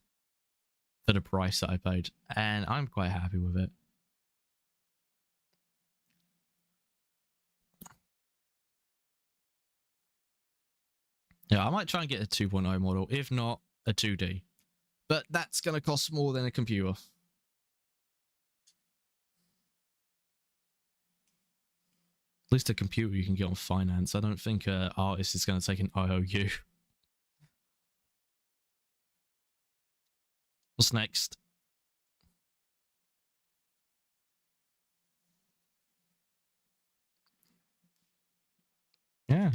Speaker 2: for the price that I paid, and I'm quite happy with it. Yeah, I might try and get a 2.0 model, if not a 2D. But that's going to cost more than a computer. At least a computer you can get on finance. I don't think an artist is going to take an IOU. What's next? Yeah.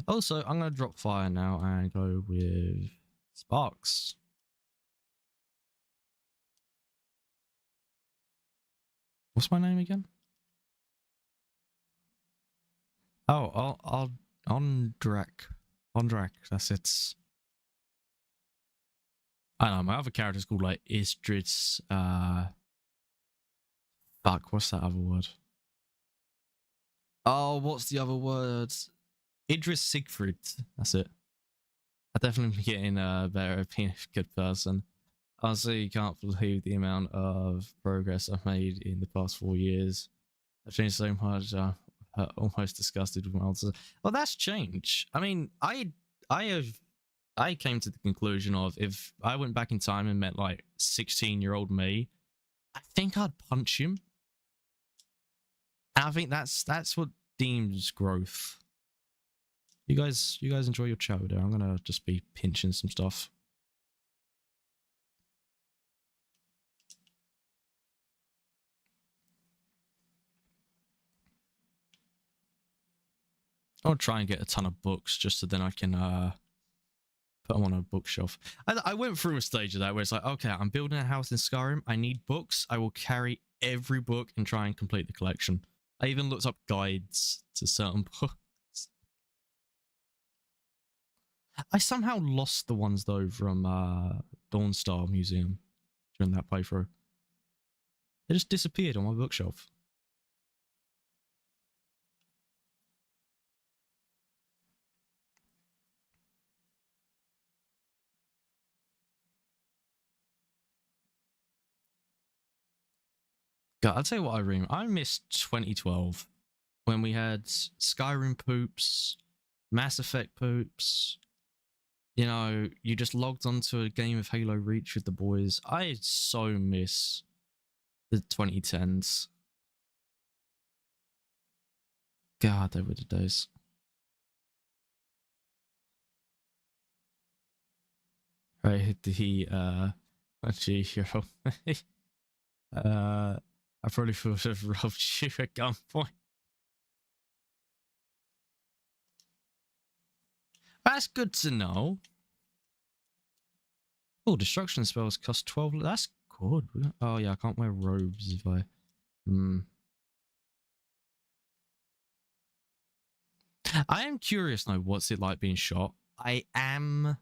Speaker 2: Also, I'm going to drop fire now and go with sparks. What's my name again? Oh, I'll Ondrak. Ondrak, that's it. I don't know, my other character's called like Istris, fuck, what's that other word? Oh, what's the other word? Idris Siegfried, that's it. I definitely getting a better opinion of a good person. Honestly, you can't believe the amount of progress I've made in the past 4 years. I've changed so much, almost disgusted with my answer. Well, that's change. I mean, I came to the conclusion of if I went back in time and met like 16-year-old me, I think I'd punch him. And I think that's what deems growth. You guys enjoy your chow there. I'm gonna just be pinching some stuff. I'll try and get a ton of books just so then I can put them on a bookshelf. I went through a stage of that where it's like, okay, I'm building a house in Skyrim. I need books. I will carry every book and try and complete the collection. I even looked up guides to certain books. I somehow lost the ones though from Dawnstar Museum during that playthrough. They just disappeared on my bookshelf. God, I'll tell you what I missed 2012 when we had Skyrim poops, Mass Effect poops. You know, you just logged onto a game of Halo Reach with the boys. I so miss the 2010s. God, they were the days. Right, G-Hero. I probably would have robbed you at gunpoint. That's good to know. Oh, destruction spells cost 12. That's good. Oh yeah, I can't wear robes if I... I am curious now, what's it like being shot? I am...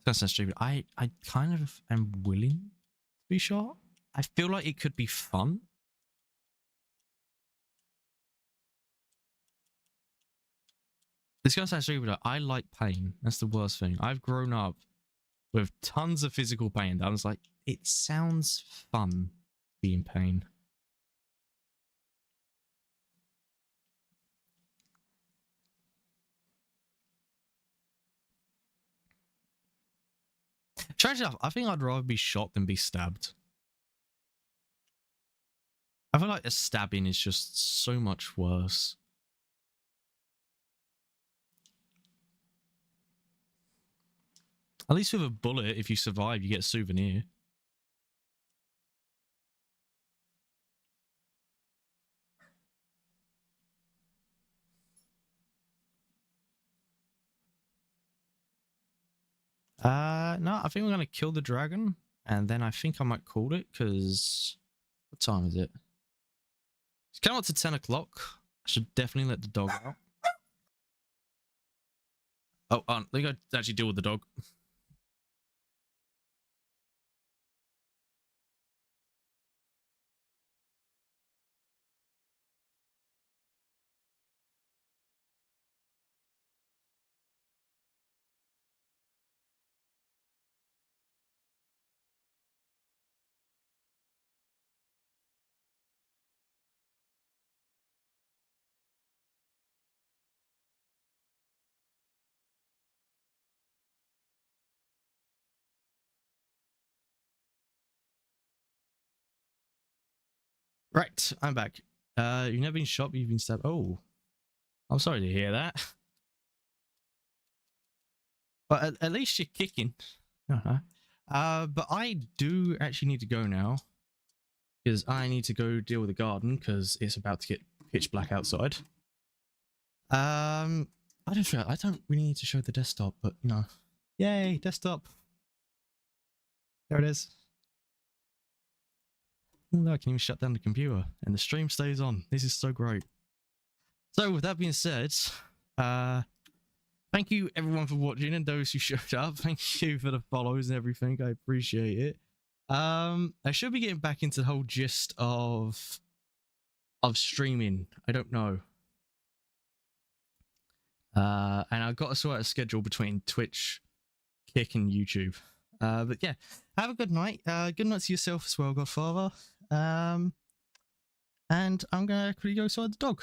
Speaker 2: That's not stupid. I kind of am willing to be shot. I feel like it could be fun. This gonna sound stupid. I like pain. That's the worst thing. I've grown up with tons of physical pain. That I was like, it sounds fun to be in pain. Strangely enough, I think I'd rather be shot than be stabbed. I feel like a stabbing is just so much worse. At least with a bullet, if you survive, you get a souvenir. No, I think we're going to kill the dragon. And then I think I might call it, because... What time is it? It's coming up to 10 o'clock. I should definitely let the dog out. Oh, let me go actually deal with the dog. Right, I'm back. You've never been shot, but you've been stabbed. Oh, I'm sorry to hear that. But at least you're kicking. But I do actually need to go now, because I need to go deal with the garden because it's about to get pitch black outside. I don't really need to show the desktop, but you know, yay, desktop. There it is. Look, I can even shut down the computer and the stream stays on. This is so great. So with that being said, thank you everyone for watching and those who showed up. Thank you for the follows and everything. I appreciate it. I should be getting back into the whole gist of streaming. I don't know. And I've got to sort out a schedule between Twitch, Kick, and YouTube. But yeah, have a good night. Good night to yourself as well, Godfather. And I'm gonna quickly go inside the dog.